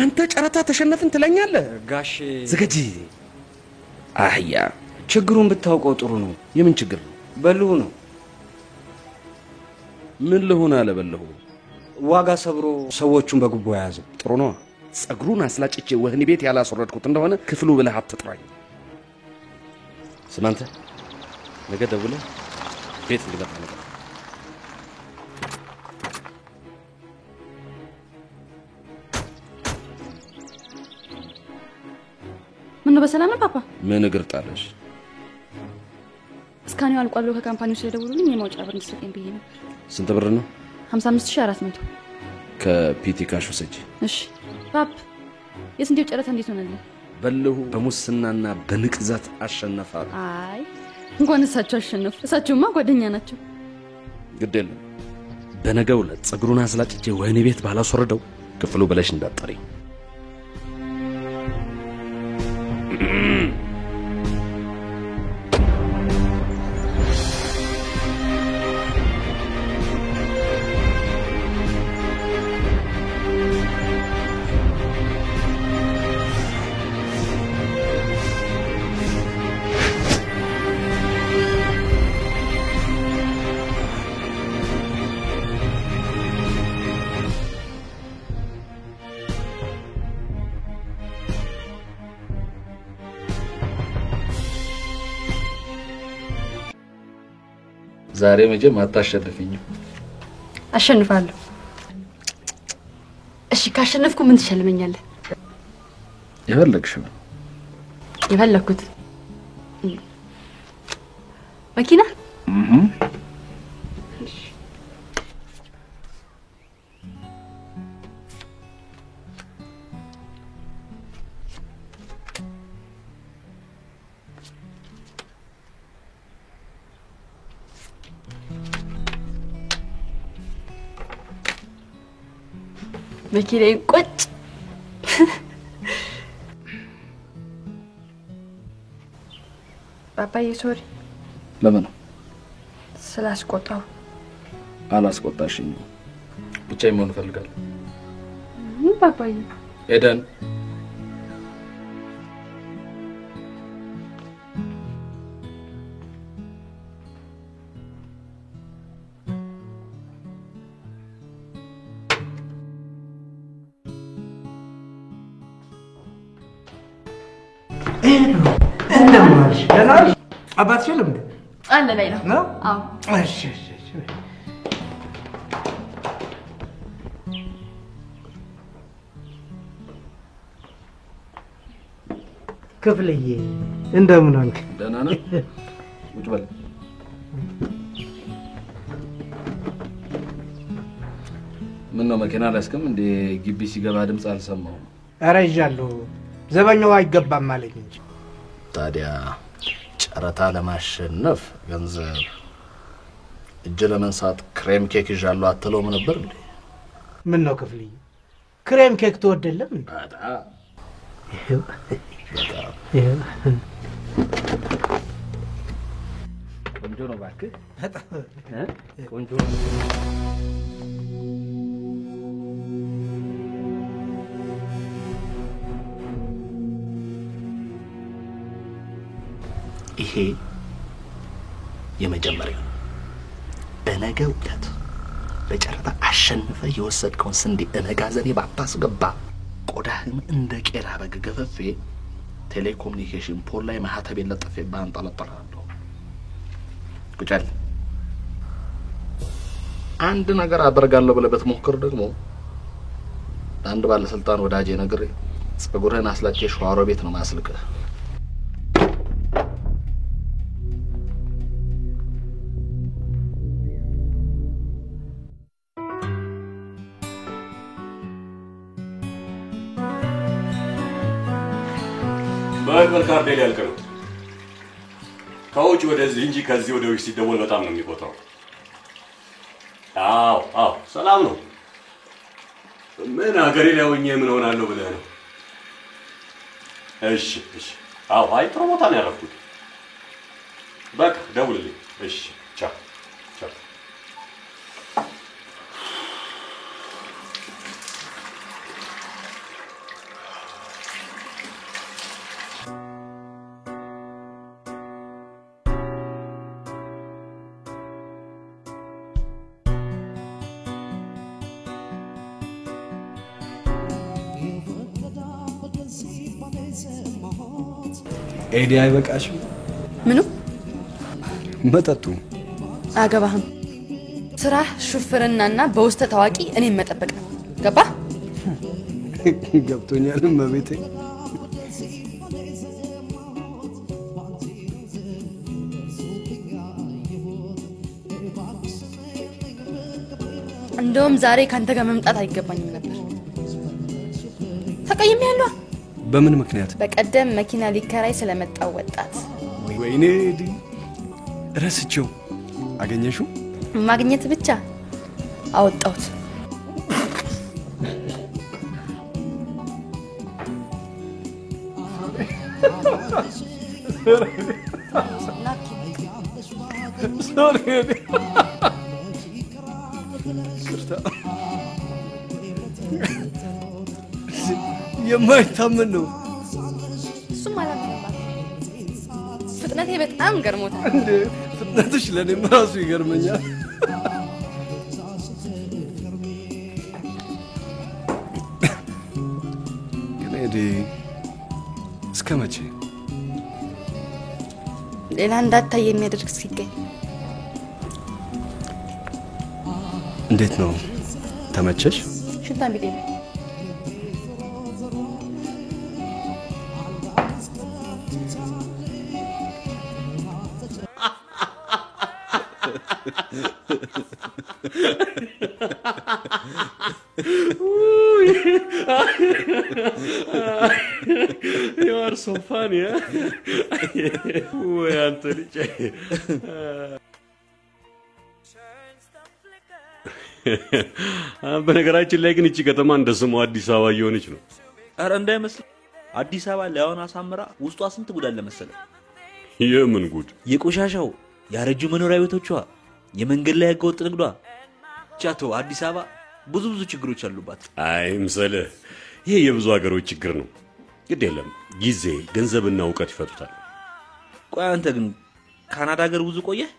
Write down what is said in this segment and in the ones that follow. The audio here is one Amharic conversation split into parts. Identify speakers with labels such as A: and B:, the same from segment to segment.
A: አንተ ጨረታ ተሸነፍን ትለኛለህ
B: ጋሽ
A: ዝገጂ አህያ
B: ችግሩን ብታውቀው ጥሩ ነው
A: የምን ችግር ነው
B: በልሁ ነው
A: ምን ልሆን አለ በልሁ
B: ዋጋ ሰብሮ ሰዎቹን በጉቦ ያዘው
A: ጥሩ ነው ጸጉሩን አስላጭቼ ወህኒ ቤት ያላስወረድኩት እንደሆነ ክፍሉ ብለህ አትጥራኝ ስማንተ ነገ ደውለህ ቤት እንድመጣ ነገር
C: ምን ነው በሰላም ነው ፓፓ
A: ምን እግር ጣለሽ
C: እስካኔው አልቋል ብሎ ከካምፓኒው ስለደውሉልኝ የማውጫ ብር እንድትሰጠኝ ብዬ ነበር
A: ስንት ብር ነው
C: 55400
A: ከፒቲ ካሽ ወሰጂ
C: እሺ ፓፕ የስንዴው ጨረታ እንዴት ሆነልህ
A: በልሁ በሙስናና በንቅዘት አሸነፈ
C: አይ እንኳን እሳቸው አሸነፉ እሳቸውማ ጓደኛ ናቸው
A: ግዴለ በነገው ዕለት ጸጉሩን አስላጭቼ ወህኒ ቤት ባላስወረደው ክፍሉ ብለሽ እንዳጠሪ ዛሬ መቼም አታሸንፈኝ
C: አሸንፋለሁ እሺ ካሸነፍኩ ምን ትሸልመኛለህ
A: የፈለግሽው
C: የፈለኩት መኪና መኪናዬ ቁጭ ባባዬ ሶሪ
A: ለምን
C: ስላስቆጣው
A: አላስቆጣሽኝ ብቻ ይሞን ፈልጋለሁ
C: ባባዬ
A: ኤደን
D: እንደማልሽ ደናል አባትሽ ለምን
C: አለ ላይ ነው አዎ
D: እሺ ክፍልዬ እንደምን አንተ
A: ደህና ነህ ቁጭ በል ምን ነው መኪና ላስከም እንደ ግቢ ሲገባ ድምጽ አልሰማው
D: ኧረ ይዣለሁ ዘበኛው አይገባም ማለት እንጂ
A: ታዲያ ጨረታ ለማሸነፍ ገንዘብ እጅ ለመንሳት ክሬም ኬክ ይዣለሁ አትለውም ነበር እንዴ
D: ምን ነው ክፍልዬ ክሬም ኬክ ትወደለም እንዴ
A: አዳ ቆንጆ ነው ባክህ ቆንጆ ይሄ የመጀመሪያው በነገው ዕለት በጨረታ አሸንፈ የወሰድከውን ስንዴ እነጋዘኔ ባታስገባ ቆዳህን እንደ ቄራ በግ ገፈፌ ቴሌኮሙኒኬሽን ፖል ላይ ማህተቤን ለጥፌ ባንጠለጥላለሁ ቁጫል አንድ ነገር አደርጋለሁ ብለህ ብትሞክር ደግሞ አንድ ባለስልጣን ወዳጄ ነግሬ ጸጉርህን አስላጨ ሸዋሮ ቤት ነው ማስልከህ
E: በል ካርዴል ያልከው ከውጭ ወደዚህ እንጂ ከዚህ ወደ ውጭ ሲደወል በጣም ነው የሚቆጣው አዎ ሰላም ነው ምን አገሬ ላይ ሆኜ ምን ሆናለሁ ብለህ ነው እሺ አዎ አይ ጥሩ ቦታ ነው ያረፍኩት በቃ ደውልልኝ እሺ ቻው
B: ኤዲ አይበቃሽም?
C: ምኑ
B: መጠጡ
C: አገባህም። ስራህ ሹፍርናና በውስጥ ታዋቂ እኔን መጠበቅ ነው። ገባ?
B: ገብቶኛል መቤቴ።
C: እንደውም ዛሬ ካንተ ጋር መምጣት አይገባኝም ነበር። ተቀይሜያለሁ።
B: በምን ምክንያት?
C: በቀደም መኪና ሊከራይ ስለመጣው ወጣት።
B: ወይኔ ኤዲ ረስቼው። አገኘሽው?
C: ማግኘት ብቻ አወጣሁት።
B: የማይታመን ነው።
C: እሱም አላመነባት። ፍጥነቴ በጣም ገርሞታል።
B: እንዴ ፍጥነትሽ ለኔም ራሱ ይገርመኛል። ግን ኤዲ እስከ መቼ?
C: ሌላ እንዳታይ የሚያደርግ ሲገኝ።
B: እንዴት ነው ተመቸሽ?
C: ሽንታን ቢጤ ነው።
E: You are so funny, huh? Anthony. በነገራችን ላይ ግን እቺ ከተማ እንደ ስሟ አዲስ አበባ እየሆነች ነው።
F: አረ እንዳይመስል አዲስ አበባ ላይሆን አሳምራ ውስጧ ስንት ጉድ አለ መሰለህ።
E: የምን ጉድ?
F: የቆሻሻው፣ ያረጁ መኖሪያ ቤቶቿ፣ የመንገድ ላይ ህገወጥ ንግዷ። ቻቶ አዲስ አበባ ብዙ ችግሮች አሉባት።
E: አይምሰልህ፣ ይሄ የብዙ ሀገሮች ችግር ነው። ግድ የለም ጊዜ፣ ገንዘብና እውቀት ይፈቱታል።
F: ቆይ አንተ ግን ካናዳ ሀገር ብዙ ቆየህ?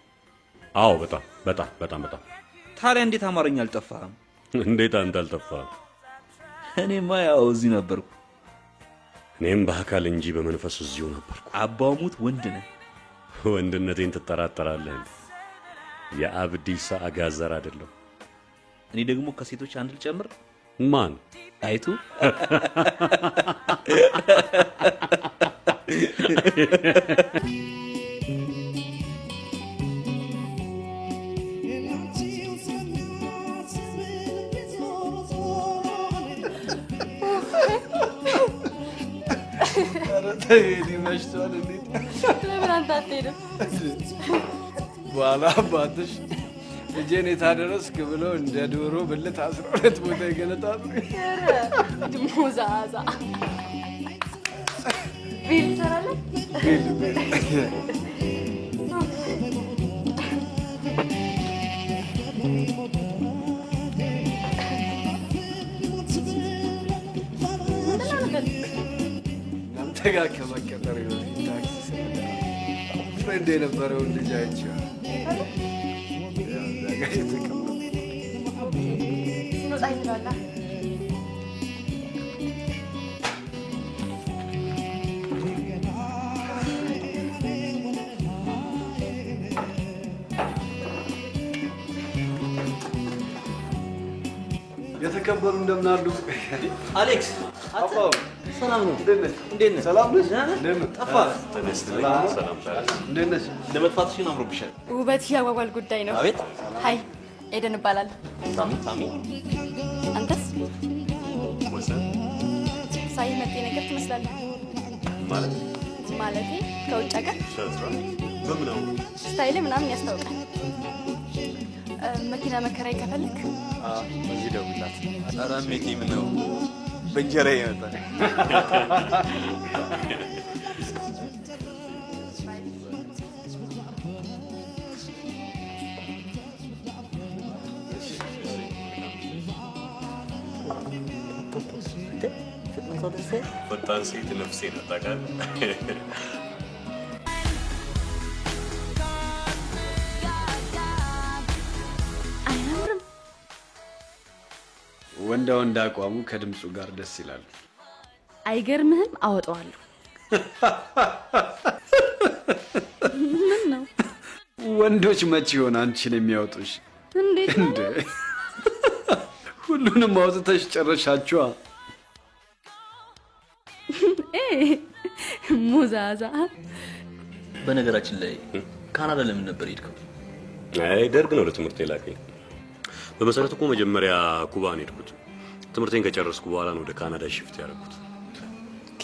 E: አዎ በጣም።
F: ታዲያ እንዴት አማርኛ አልጠፋህም?
E: እንዴት አንተ አልጠፋህም?
F: እኔማ ያው እዚህ ነበርኩ።
E: እኔም በአካል እንጂ በመንፈስ እዚሁ ነበርኩ።
F: አባሙት ወንድ ነህ።
E: ወንድነቴን ትጠራጠራለህ? የአብዲሳ አጋዘር አይደለም።
F: እኔ ደግሞ ከሴቶች አንድ ልጨምር።
E: ማን?
F: አይቱ።
B: ተይዲ መሽቷል። እንዴት
C: ለምን አንተ አትሄድም?
B: በኋላ አባትሽ ልጄን የታደረስክ ብለው እንደ ዶሮ ብልት 12 ቦታ ይገለጣሉ።
C: ድሞዛዛ ቢል ሰራለህ?
B: ጋር ከመቀጠር ይሆን ታክሲ ፍሬንድ የነበረውን ልጅ አይቼው የተከበሩ እንደምን አሉ?
F: አሌክስ
B: አባው
F: ሰላም ነው? እንዴት ነህ?
B: ሰላም ነሽ?
F: ጠፋ።
B: እንዴት ነሽ?
F: ለመጥፋትሽን አምሮብሻል።
C: ውበት ያጓጓል ጉዳይ ነው።
F: አቤት።
C: ሃይ ኤደን እባላለሁ።
F: ሳሚ
C: አንተስ? ሳይ መጤ ነገር ትመስላለህ። ማለቴ ከውጭ ሀገር
E: በምናው
C: ስታይል ምናምን ያስታውቃል። መኪና መከራይ ከፈልክ
F: እዚህ ደውላት። ኧረ ሜቴ ምን ነው በእንጀራ ይመጣል።
E: ፈጣን ሴት ነፍሴ ናት ታውቃለህ።
B: ወንዳ አቋሙ ከድምጹ ጋር ደስ ይላል።
C: አይገርምህም? አወጣዋለሁ። ምን ነው
B: ወንዶች መቼ ይሆን አንቺን የሚያወጡሽ?
C: እንዴት
B: እንዴ ሁሉንም አውጥተሽ ጨረሻችኋ?
C: ሙዛዛ።
F: በነገራችን ላይ ካናዳ ለምን ነበር ሄድከው?
E: አይ ደርግ ነው ለትምህርት የላከኝ። በመሰረቱ እኮ መጀመሪያ ኩባ ነው ሄድኩት። ትምህርቴን ከጨረስኩ በኋላ ነው ወደ ካናዳ ሽፍት ያደረኩት።
F: ኦኬ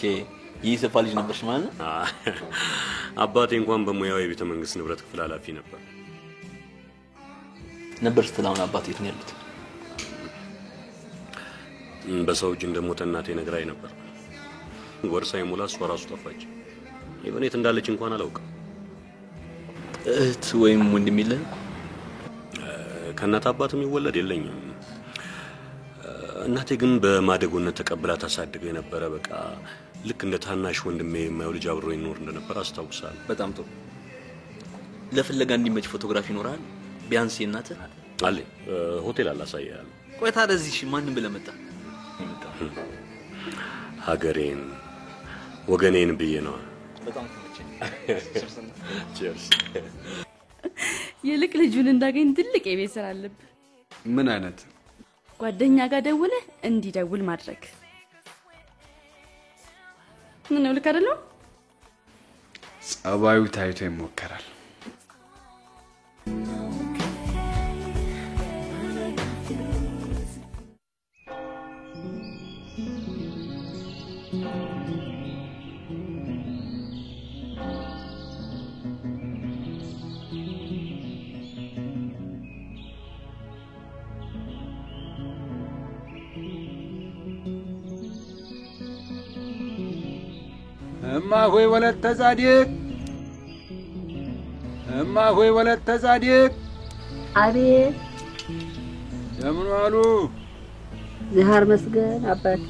F: ይህ ሰፋ ልጅ ነበርሽ ማለት ነው?
E: አባቴ እንኳን በሙያው የቤተ መንግስት ንብረት ክፍል ኃላፊ ነበር።
F: ነበር ስትላውን አባቴ የት ነው ያሉት?
E: በሰው እጅ እንደሞተ እናቴ ነግራኝ ነበር። ወር ሳይሞላ እሷ ራሱ ጠፋች። የት እንዳለች እንኳን አላውቅም።
F: እህት ወይም ወንድም የለህም?
E: ከእናት አባት የሚወለድ የለኝም። እናቴ ግን በማደጎነት ተቀብላ ታሳድገኝ የነበረ በቃ ልክ እንደ ታናሽ ወንድሜ የማየው ልጅ አብሮ ይኖር እንደነበር አስታውሳለሁ።
F: በጣም ጥሩ። ለፍለጋ እንዲመች ፎቶግራፊ ይኖራል? ቢያንስ የእናትህ
E: አለ ሆቴል አላሳያለሁ።
F: ቆይ ታዲያ እዚህ ማንን ብለህ መጣ?
E: ሀገሬን ወገኔን ብዬ ነው።
F: በጣም ተመቸኝ።
E: ቺርስ።
C: ይልቅ ልጁን እንዳገኝ ትልቅ የቤት ስራ አለብህ።
B: ምን አይነት?
C: ጓደኛ ጋር ደውለህ እንዲደውል ማድረግ። ምን ነው ልክ አይደለም?
B: ጸባዩ ታይቶ ይሞከራል። እማ ሆይ ወለተ ጻዲቅ፣ እማ ሆይ ወለተ ጻዲቅ።
G: አቤት።
B: እንደምን ዋሉ?
G: ዛህር መስገን አባት።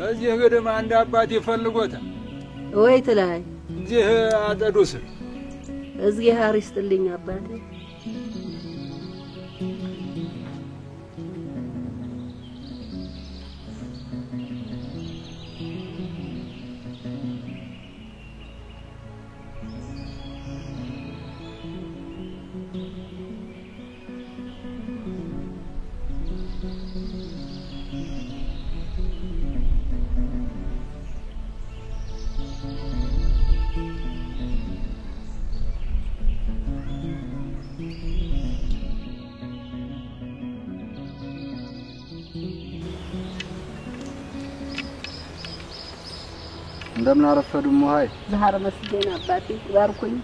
B: እዚህ ግድም አንድ አባት ይፈልጎታል።
G: ወይ ትላይ
B: እዚህ አጠዱስ።
G: እዚህ ሀር ይስጥልኝ አባቴ።
B: እንደምን አረፈዱ ሙሃይ?
G: ዛህር መስገን አባቴ ባርኩኝ።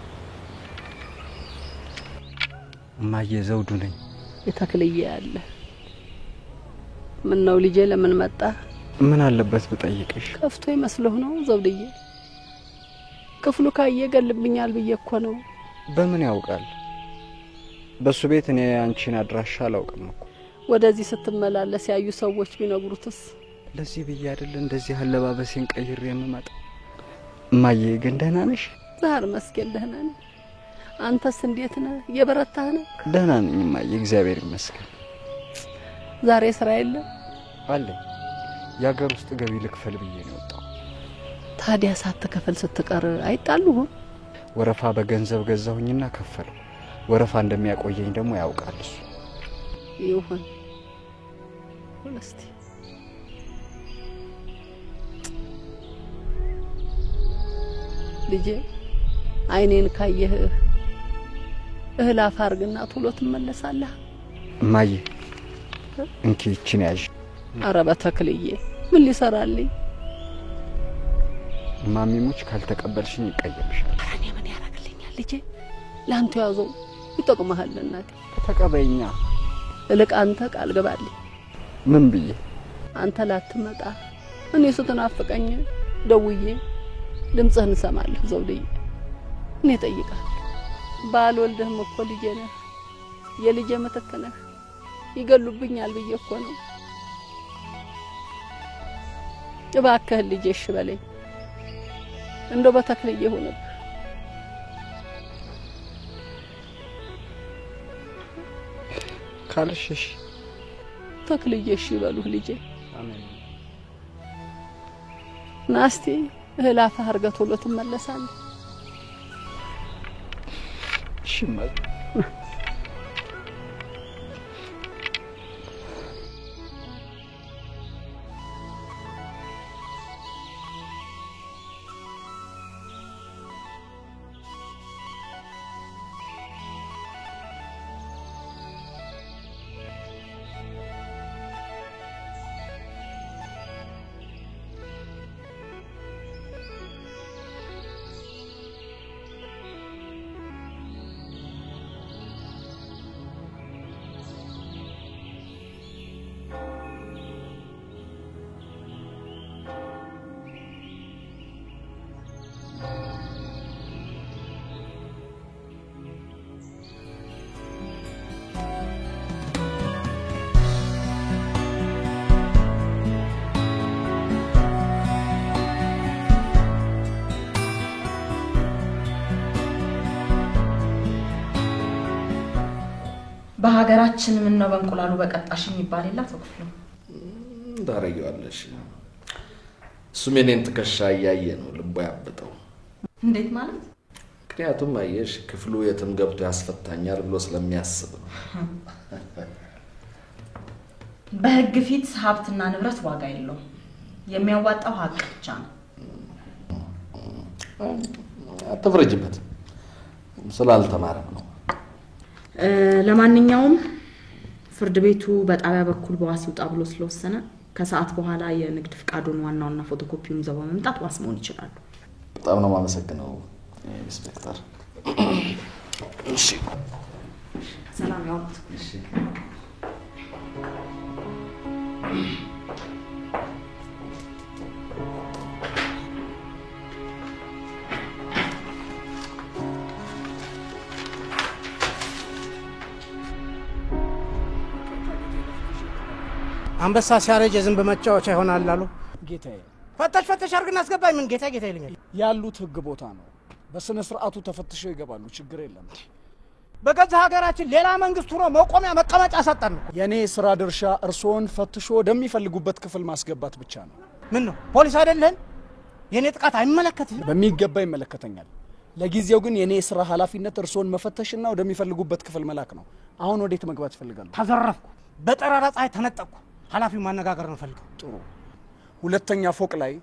B: እማዬ ዘውዱ ነኝ።
G: የተክልዬ ያለ ምን ነው ልጄ ለምን መጣ?
B: ምን አለበት ብጠይቅሽ?
G: ከፍቶ ይመስልህ ነው ዘውድዬ? ክፍሉ ካየ ገልብኛል ብዬ እኮ ነው።
B: በምን ያውቃል? በሱ ቤት እኔ አንቺን አድራሻ አላውቅም እኮ።
G: ወደዚህ ስትመላለስ ያዩ ሰዎች ቢነግሩትስ?
B: ለዚህ ብዬ አይደል እንደዚህ አለባበሴን ቀይሬ የምመጣ። እማዬ ግን ደህና ነሽ?
G: ዛህር መስገን ደህና ነኝ። አንተስ እንዴት ነህ? የበረታህ ነህ?
B: ደህና ነኝ እማዬ እግዚአብሔር ይመስገን።
G: ዛሬ ስራ የለም?
B: አለኝ። የሀገር ውስጥ ገቢ ልክፈል ብዬ ነው የወጣው።
G: ታዲያ ሳትከፍል ስትቀር አይጣሉህም?
B: ወረፋ በገንዘብ ገዛሁኝና ከፈለው። ወረፋ እንደሚያቆየኝ ደግሞ ያውቃል እሱ።
G: ይሁን እስቲ ልጄ አይኔን ካየህ እህል አፋርግና ቶሎ ትመለሳለህ።
B: እማዬ እንኪ እቺን ያዥ።
G: ኧረ በተክልዬ ምን ሊሰራልኝ?
B: ማሚሞች ካልተቀበልሽኝ ይቀየምሻል።
G: ኧረ እኔ ምን ያደርግልኛል ልጄ? ላንተ ያዘው ይጠቅምሃል እናቴ።
B: ተቀበይኛ።
G: እልቅ አንተ ቃል ገባልኝ።
B: ምን ብዬ?
G: አንተ ላትመጣ እኔ ስትናፍቀኝ ደውዬ ድምፅህን እሰማለሁ ዘውድዬ። እኔ እጠይቅሃለሁ። ባልወልድህም እኮ ልጄ ነህ፣ የልጄ ምትክ ነህ። ይገሉብኛል ብዬ እኮ ነው። እባክህ ልጄ እሺ በለኝ። እንደው በተክልዬ ሆነብህ።
B: ካልሽሽ
G: ተክልዬ እሺ በሉህ ልጄ።
B: አሜን።
G: ናስቲ እህላፋ አርገህ ቶሎ ትመለሳለህ።
B: እሺ እማዬ።
C: በሀገራችን ምን ነው በእንቁላሉ በቀጣሽ የሚባል የላት ወክፍሉ
A: ዳረጋለሽ እሱም የኔን ትከሻ እያየ ነው ልቦ ያበጠው
C: እንዴት ማለት
A: ምክንያቱም አየሽ ክፍሉ የትም ገብቶ ያስፈታኛል ብሎ ስለሚያስብ ነው
C: በህግ ፊት ሀብትና ንብረት ዋጋ የለውም የሚያዋጣው ሀቅ ብቻ ነው
A: አትፍረጅበት ስላልተማረም ነው
C: ለማንኛውም ፍርድ ቤቱ በጣቢያ በኩል በዋስ ይውጣ ብሎ ስለወሰነ ከሰዓት በኋላ የንግድ ፍቃዱን ዋናውና ፎቶኮፒውን ይዘው በመምጣት ዋስ መሆን ይችላሉ
A: በጣም ነው ማመሰግነው ኢንስፔክተር እሺ
C: ሰላም ያውት
A: እሺ
D: አንበሳ ሲያረጅ ዝም በመጫወቻ ይሆናል አሉ
H: ጌታዬ
D: ፈተሽ አርግና አስገባኝ ምን ጌታ ይለኛል
H: ያሉት ህግ ቦታ ነው በስነ ስርዓቱ ተፈትሸው ይገባሉ ችግር የለም
D: በገዛ ሀገራችን ሌላ መንግስት ሆኖ መቆሚያ መቀመጫ ሰጠን
H: የኔ ስራ ድርሻ እርሶን ፈትሾ ወደሚፈልጉበት ክፍል ማስገባት ብቻ ነው
D: ምን ነው ፖሊስ አይደለን የኔ ጥቃት አይመለከትም
H: በሚገባ ይመለከተኛል ለጊዜው ግን የኔ ስራ ኃላፊነት እርሶን መፈተሽና ወደሚፈልጉበት ክፍል መላክ ነው አሁን ወዴት መግባት ይፈልጋሉ
D: ተዘረፍኩ በጠራራ ፀሐይ ተነጠቅኩ ኃላፊው ማነጋገር ነው ፈልገው
H: ጥሩ ሁለተኛ ፎቅ ላይ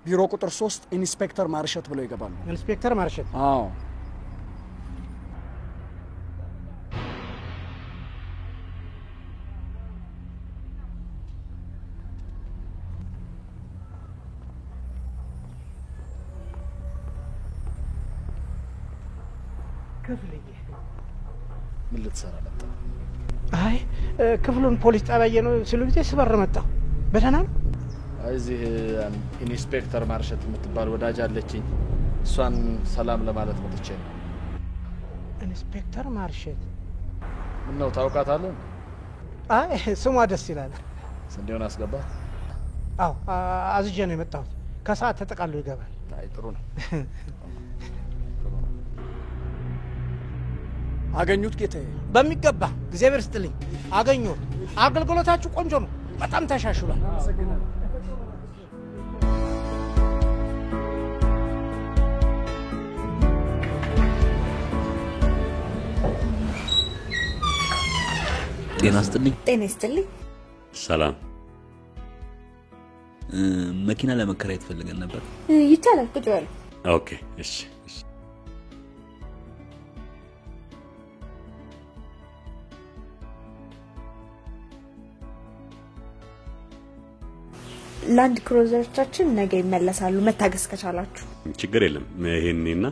H: ቢሮ ቁጥር 3 ኢንስፔክተር ማርሸት ብለው ይገባሉ
D: ኢንስፔክተር ማርሸት
H: አዎ
D: ክፍልዬ
A: ምን ልትሰራ መጣ
D: አይ ክፍሉን ፖሊስ ጣቢያ ነው ሲሉ ጊዜ ስበር መጣው በደህና ነው
A: እዚህ ኢንስፔክተር ማርሸት የምትባል ወዳጅ አለችኝ እሷን ሰላም ለማለት መጥቼ ነው
D: ኢንስፔክተር ማርሸት
A: ምን ነው ታውቃታለህ
D: አይ ስሟ ደስ ይላል
A: ስንዴውን አስገባ
D: አዎ አዝጄ ነው የመጣሁት ከሰዓት ተጠቃሎ ይገባል
A: አይ ጥሩ ነው
H: አገኙት ጌታዬ
D: በሚገባ እግዚአብሔር ይስጥልኝ አገኙት አገልግሎታችሁ ቆንጆ ነው በጣም ተሻሽሏል
F: ጤና ይስጥልኝ
C: ጤና ይስጥልኝ
E: ሰላም
F: መኪና ለመከራየት ፈልገን ነበር
C: ይቻላል ቁጭ በሉ
E: ኦኬ እሺ
I: ላንድ ክሩዘሮቻችን ነገ ይመለሳሉ መታገስ ከቻላችሁ
E: ችግር የለም ይሄንና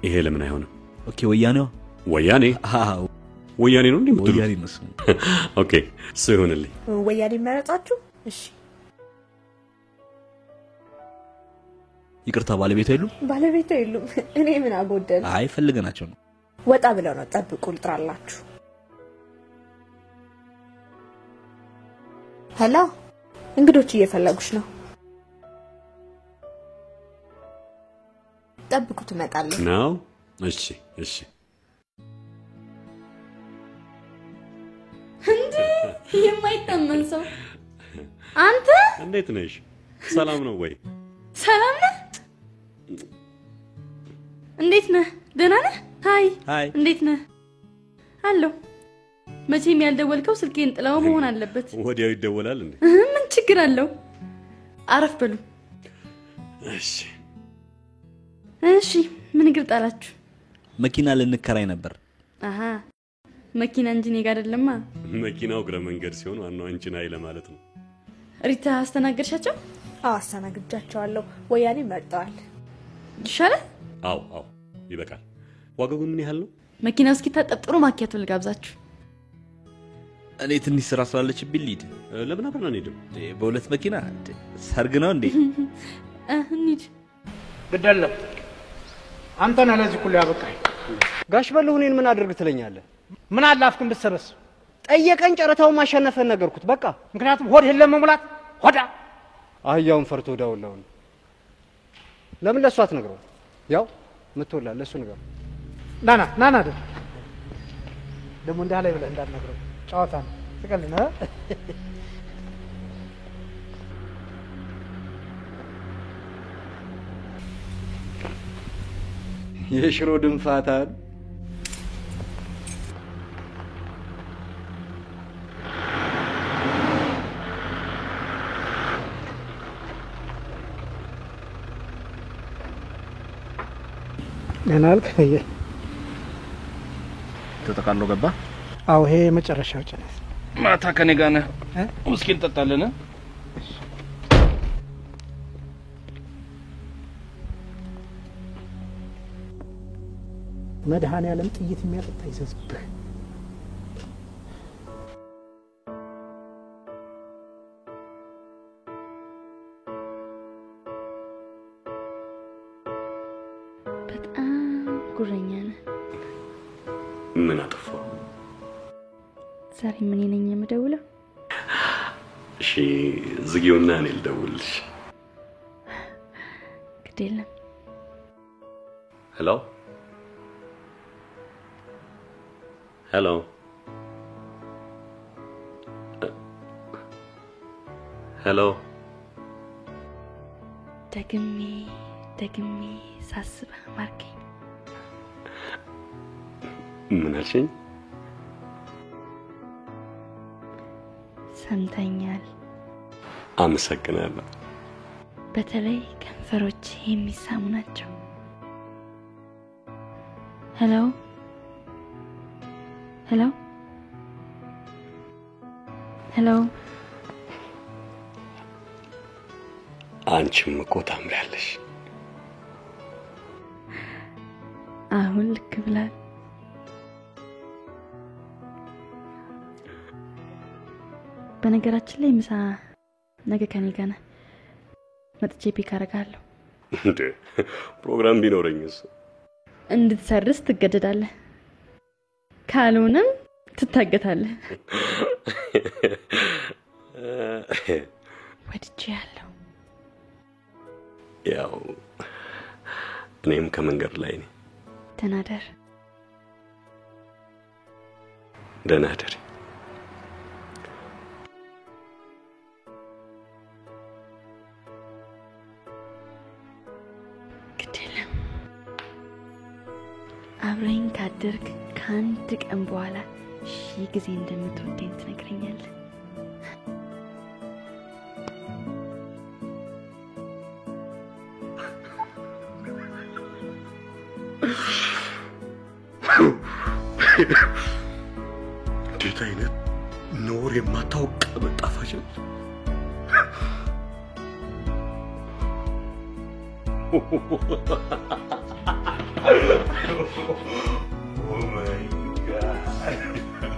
E: ይሄ ለምን አይሆንም
F: ኦኬ ወያኔው
E: ወያኔ ነው እንዴ
F: ወያኔ ነው
E: ኦኬ ሰይሆንልኝ
I: ወያኔ መረጣችሁ እሺ
F: ይቅርታ ባለቤቱ
I: የሉም እኔ ምን አጎደል
F: አይ ፈልገናቸው ነው
I: ወጣ ብለው ነው ጠብቁ ልጥራላችሁ ሄሎ እንግዶች እየፈለጉሽ ነው ጠብቁ ትመጣለች
E: ነው እሺ
C: እንዴ የማይተመን ሰው አንተ
E: እንዴት ነሽ? ሰላም ነው ወይ?
C: ሰላም ነህ? እንዴት ነህ? ደህና ነህ? ሃይ
F: ሃይ
C: እንዴት ነህ? አሎ መቼም ያልደወልከው ስልኬን ጥላው መሆን አለበት።
E: ወዲያው ይደወላል እንዴ?
C: ምን ችግር አለው? አረፍ በሉ። እሺ ምን እግር ጣላችሁ?
F: መኪና ልንከራይ ነበር።
C: አሃ መኪና እንጂ እኔ ጋር አይደለማ።
E: መኪናው ግረ መንገድ ሲሆን ዋናው አንቺን አይ ለማለት ነው።
C: ሪታ አስተናገርሻቸው?
I: አስተናግጃቸዋለሁ። ወያኔ መርጠዋል።
C: ይሻላል?
E: አዎ ይበቃል። ዋጋው ምን ያህል ነው?
C: መኪናው እስኪታጠብ ጥሩ ማኪያቶ ልጋብዛችሁ።
F: እኔ ትንሽ ስራ ስላለችብኝ ልሂድ።
E: ለምን አብረን አንሄድም?
F: በሁለት መኪና ሰርግ ነው እንዴ?
C: እንሂድ።
D: ግደለም አንተ ነህ ለዚህ ሁሉ ያበቃኝ።
B: ጋሽ በለው እኔን ምን አድርግ ትለኛለህ?
D: ምን አለ አፍክን ብትሰበስ?
B: ጠየቀኝ፣ ጨረታው ማሸነፈን ነገርኩት በቃ።
D: ምክንያቱም ሆድህን ለመሙላት ሆዳ
B: አህያውን ፈርቶ ዳውላውን ለምን ለሱ አትነግረው? ያው ምትወላ ለሱ ነገር
D: ናና ደግሞ እንዳለ ብለህ እንዳትነግረው። ጨዋታ ነው። ትቀልድ ነው።
B: የሽሮ ድንፋታ
D: ለናልክ
A: ተጠቃሎ ገባ።
D: አው ይሄ መጨረሻው ጨረስ።
A: ማታ ከኔ ጋር ነህ? ውስኪ እንጠጣለን።
D: መድኃኔዓለም ጥይት የሚያጠጣ ይዘዝብህ።
C: በጣም ጉረኛ ነህ።
E: ምን አጠፋው?
C: ዛሬ ምን ነኝ የምደውለው?
E: እሺ ዝጊውና እኔ ልደውልልሽ።
C: ግድ የለም።
E: ሄሎ ሄሎ ሄሎ ደግሜ ሳስበህ ማርከኝ። ምን አልሽኝ?
C: ሰምተኛል።
E: አመሰግናለሁ።
C: በተለይ ከንፈሮች የሚሳሙ ናቸው። ሄሎ ሄሎ ሄሎ
E: አንቺም እኮ ታምሪያለሽ።
C: አሁን ልክ ብላል። በነገራችን ላይ ምሳ ነገ ከኔ ጋር ነህ። መጥቼ ፒክ አደርጋለሁ።
E: እንዴ ፕሮግራም ቢኖረኝስ?
C: እንድትሰርስ ትገደዳለህ፣ ካልሆነም ትታገታለህ። ወድጄያለሁ።
E: ያው እኔም ከመንገድ ላይ ነኝ።
C: ተናደር።
E: ደህና እደሪ።
C: ግድለም አብረኝ ካደርክ ከአንድ ቀን በኋላ ሺህ ጊዜ እንደምትወደኝ ትነግረኛለህ።
E: እንዴት አይነት ኖር የማታውቅ በጣፋጭ Oh my God.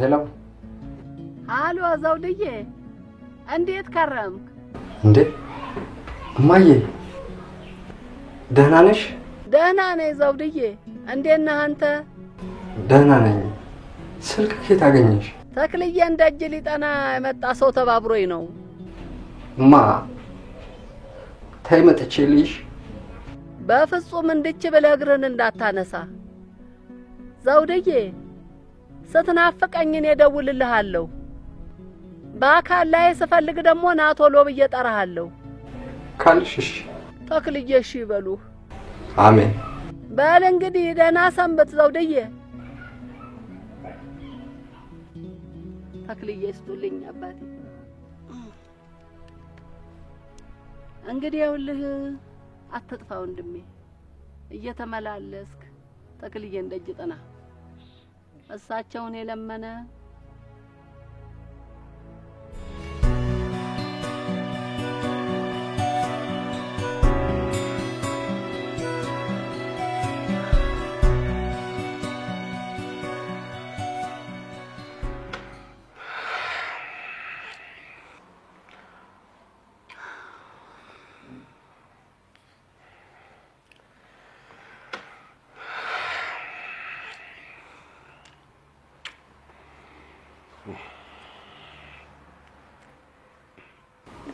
B: ሄሎ
G: አሎ ዘውድዬ እንዴት ከረምክ?
B: እንዴ እማዬ ደህና ነሽ?
G: ደህና ነኝ ዘውድዬ። እንዴት ነህ አንተ?
B: ደህና ነኝ። ስልክ ከየት አገኘሽ?
G: ተክልዬ እንደጅ ሊጠና የመጣ ሰው ተባብሮኝ ነው።
B: ተይ መጥቼልሽ።
G: በፍጹም እንድች ብለህ እግርህን እንዳታነሳ ዘውድዬ። ስትናፍቀኝ እኔ እደውልልሃለሁ። በአካል ላይ ስፈልግ ደግሞ ና ቶሎ ብዬ እጠራሃለሁ።
B: ካልሽ እሺ።
G: ተክልዬ እሺ ይበሉህ።
B: አሜን።
G: በል እንግዲህ ደህና ሰንብት ዘውድዬ። ተክልዬ ይስጡልኝ አባቴ። እንግዲህ ይኸውልህ አትጥፋ ወንድሜ። እየተመላለስክ ተክልዬ እንደጅ ጥና። እሳቸውን የለመነ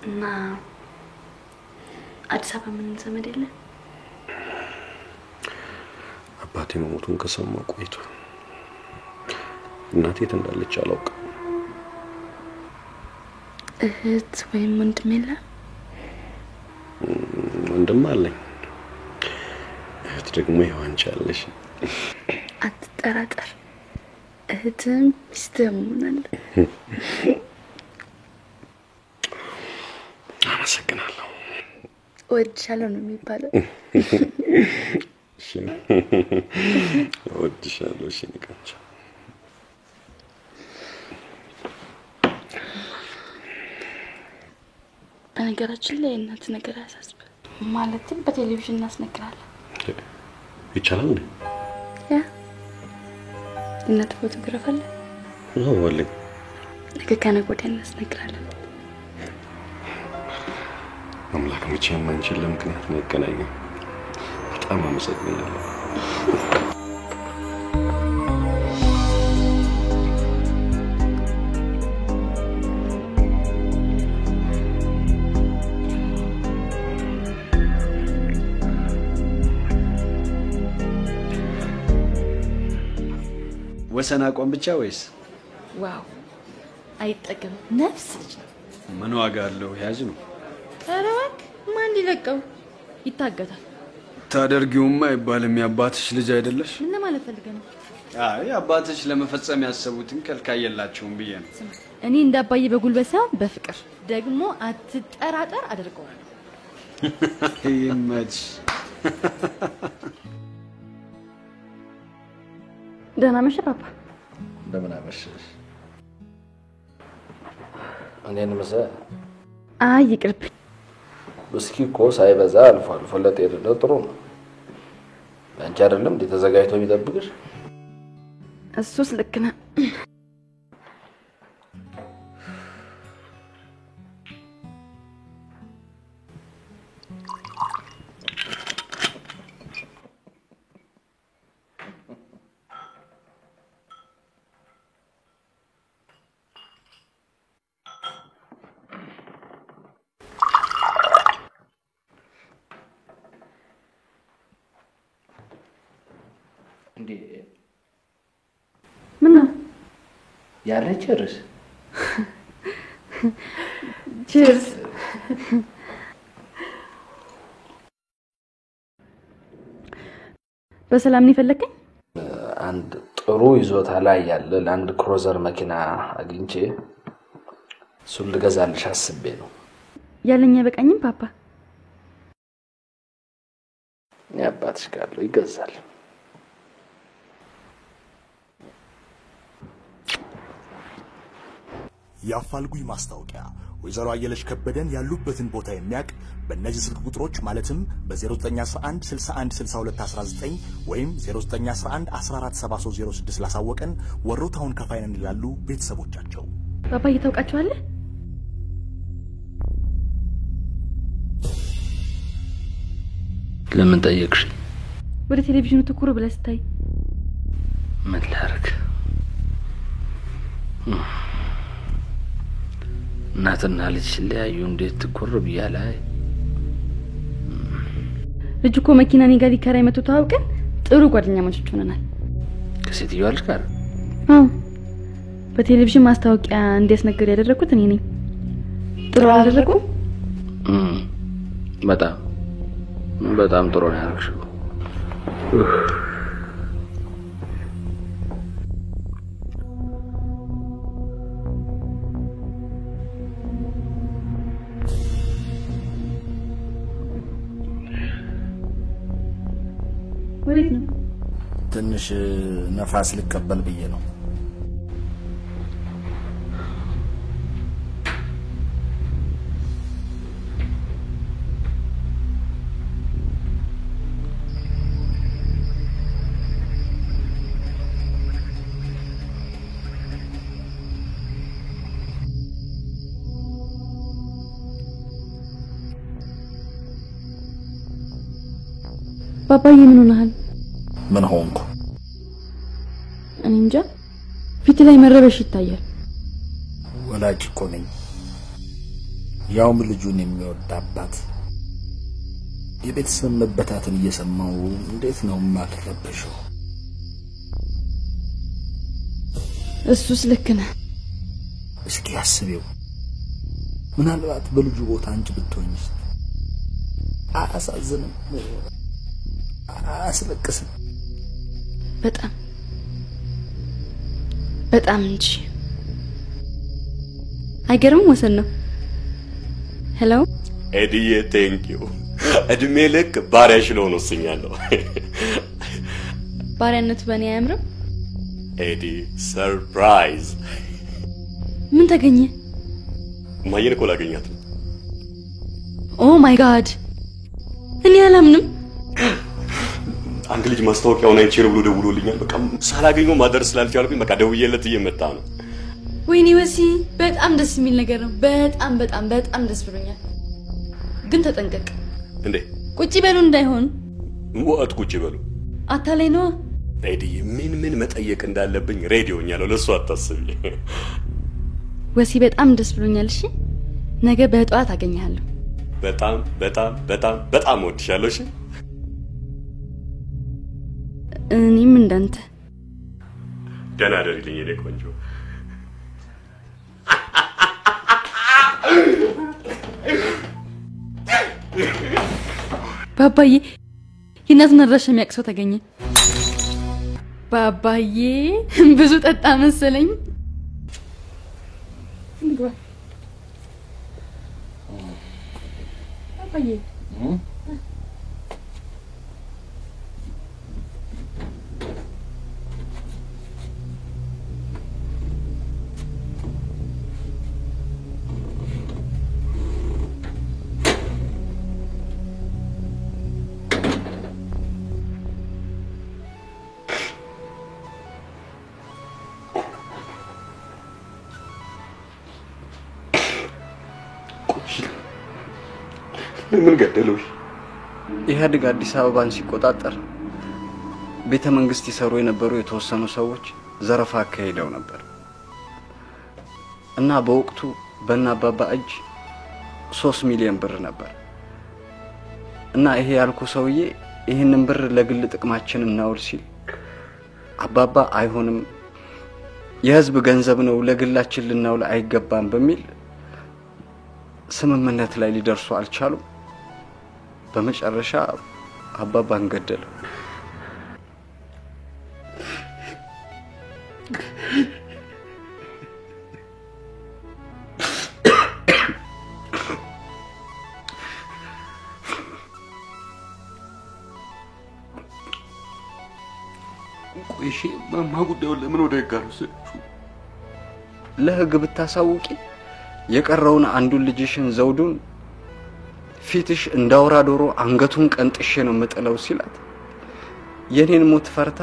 C: እና አዲስ አበባ ምን ዘመድ የለ?
E: አባቴ መሞቱን ከሰማሁ ቆይቷል። እናቴ የት እንዳለች አላውቅም።
C: እህት ወይም ወንድም የለ?
E: ወንድም አለኝ። እህት ደግሞ ይዋንቻ አለሽ።
C: አትጠራጠር፣ እህትም ሚስትም ሆናለ።
E: አመሰግናለሁ።
C: ወድሻለሁ ነው የሚባለው።
E: እሺ ወድሻለሁ። እሺ ንቀንቻ
C: በነገራችን ላይ እናት ነገር ያሳስብ ማለትም በቴሌቪዥን እናስነግራለን።
E: ይቻላል እንዴ?
C: ያ እናት ፎቶግራፍ አለ?
E: ነው ወለ
C: ነገ ከነገ ወዲያ እናስነግራለን።
E: አምላክ መቼም አንቺን ለምክንያት ነው ያገናኘው። በጣም አመሰግናለሁ።
J: ወሰን አቋም ብቻ ወይስ?
C: ዋው አይጠቅም ነፍስ
J: ምን ዋጋ አለው? ያዝ ነው።
C: ኧረ እባክህ ማን ሊለቀው ይታገታል።
J: ታደርጊውማ አይባልም። ያባትሽ ልጅ አይደለሽ?
C: ምን ማለት ፈልገህ ነው?
J: አይ አባትሽ ለመፈጸም ያሰቡትን ከልካይ የላቸውም ብዬ ነው።
C: እኔ እንዳባዬ በጉልበት ሳይሆን በፍቅር ደግሞ አትጠራጠር አድርገዋለሁ።
J: ይመች።
C: ደህና መሸህ ፓፓ።
A: እንደምን አመሸሽ? እኔን መሰለ?
C: አይ ይቅርብኝ።
A: እስኪ እኮ ሳይበዛ አልፎ አልፎ ለጤንነት ጥሩ ነው። አንቺ አይደለም እንዴ ተዘጋጅቶ የሚጠብቅሽ?
C: እሱስ ልክ ነህ።
A: እንዴ
C: ምን ነው
A: ያለ ቸርስ?
C: ቺርስ። በሰላም ነው የፈለከኝ?
A: አንድ ጥሩ ይዞታ ላይ ያለ ላንድ ክሩዘር መኪና አግኝቼ እሱን ልገዛልሽ አስቤ ነው።
C: ያለኝ አይበቃኝም ፓፓ?
A: ያባትሽ ካለው ይገዛል።
K: የአፋልጉኝ ማስታወቂያ ወይዘሮ አየለች ከበደን ያሉበትን ቦታ የሚያቅ በእነዚህ ስልክ ቁጥሮች ማለትም በ0911 61 62 19 ወይም 0911 14 7306 ላሳወቀን ወሮታውን ከፋይነን ይላሉ ቤተሰቦቻቸው።
L: ባባዬ ታውቃቸዋለህ?
A: ለምን ጠየቅሽ?
L: ወደ ቴሌቪዥኑ ትኩር ብለህ ስታይ
A: ምን ላድርግ? እናትና ልጅ ሲለያዩ እንዴት ትኩር ብያለህ?
L: ልጅ እኮ መኪና እኔ ጋር ሊከራይ መጥቶ ታውቀን ጥሩ ጓደኛሞች ሆነናል።
A: ከሴትዮዋ ልጅ ጋር?
L: አዎ፣ በቴሌቪዥን ማስታወቂያ እንዲያስነግር ያደረኩት እኔ ነኝ። ጥሩ አደረኩ?
A: በጣም ጥሩ ነው ያደረግሽው።
L: ወዴት ነው?
K: ትንሽ ነፋስ ልቀበል ብዬ ነው።
L: ባባዬ ምን ሆነሃል?
K: ምን ሆንኩ?
L: እኔ እንጃ፣ ፊት ላይ መረበሽ ይታያል።
K: ወላጅ እኮ ነኝ፣ ያውም ልጁን የሚወድ አባት። የቤተሰብ መበታትን እየሰማው እንዴት ነው የማልረበሸው?
L: እሱስ ልክ ነህ።
K: እስኪ አስቢው፣ ምናልባት በልጁ ቦታ አንቺ ብትሆኚስ? አያሳዝንም? አያስለቅስም?
L: በጣም እንጂ። አይገርምም? ወሰን ነው። ሄሎ
E: ኤዲዬ፣ ቴንኪው። እድሜ ልክ ባሪያሽ ልሆን ወስኛለሁ።
L: ባሪያነቱ በእኔ አያምርም?
E: ኤዲ፣ ሰርፕራይዝ።
L: ምን ተገኘ?
E: ማየን እኮ ላገኛት።
L: ኦ ማይ ጋድ፣ እኔ አላምንም።
E: አንድ ልጅ ማስታወቂያውን አይቼ ነው ብሎ ደውሎልኛል። በቃ ሳላገኘው ማደር ስላልቻልኩኝ በቃ ደውዬለት እየመጣ ነው።
L: ወይኔ ወሲ፣ በጣም ደስ የሚል ነገር ነው። በጣም ደስ ብሎኛል። ግን ተጠንቀቅ።
E: እንዴ?
L: ቁጭ በሉ እንዳይሆን።
E: ወጥ ቁጭ በሉ።
L: አታላይ ነው።
E: ኤዲ፣ ምን መጠየቅ እንዳለብኝ ሬዲዮኛለሁ። ለሱ አታስቢ።
L: ወሲ፣ በጣም ደስ ብሎኛል። እሺ፣ ነገ በጠዋት አገኛለሁ።
E: በጣም ወድሻለሁ። እሺ፣
L: እኔም እንዳንተ።
E: ደህና ደሪልኝ የኔ ቆንጆ።
L: ባባዬ፣ የእናቱን አድራሻ የሚያውቅ ሰው ተገኘ። ባባዬ፣ ብዙ ጠጣ መሰለኝ። ባባዬ
E: ምን ገደለው?
B: ኢህአዴግ አዲስ አበባን ሲቆጣጠር ቤተ መንግስት ይሰሩ የነበሩ የተወሰኑ ሰዎች ዘረፋ አካሄደው ነበር እና በወቅቱ በእናባባ እጅ 3 ሚሊዮን ብር ነበር እና ይሄ ያልኩ ሰውዬ ይሄንን ብር ለግል ጥቅማችን እናውል ሲል አባባ አይሆንም፣ የህዝብ ገንዘብ ነው፣ ለግላችን ልናውል አይገባም በሚል ስምምነት ላይ ሊደርሱ አልቻሉም። በመጨረሻ አባባን ገደለው።
E: ቆይሽ ማጉዳዩ ለምን ወደ ህግ አልወሰድሽው?
B: ለህግ ብታሳውቂ የቀረውን አንዱን ልጅሽን ዘውዱን ፊትሽ እንዳውራ ዶሮ አንገቱን ቀንጥሼ ነው መጥለው ሲላት የኔን ሞት ፈርታ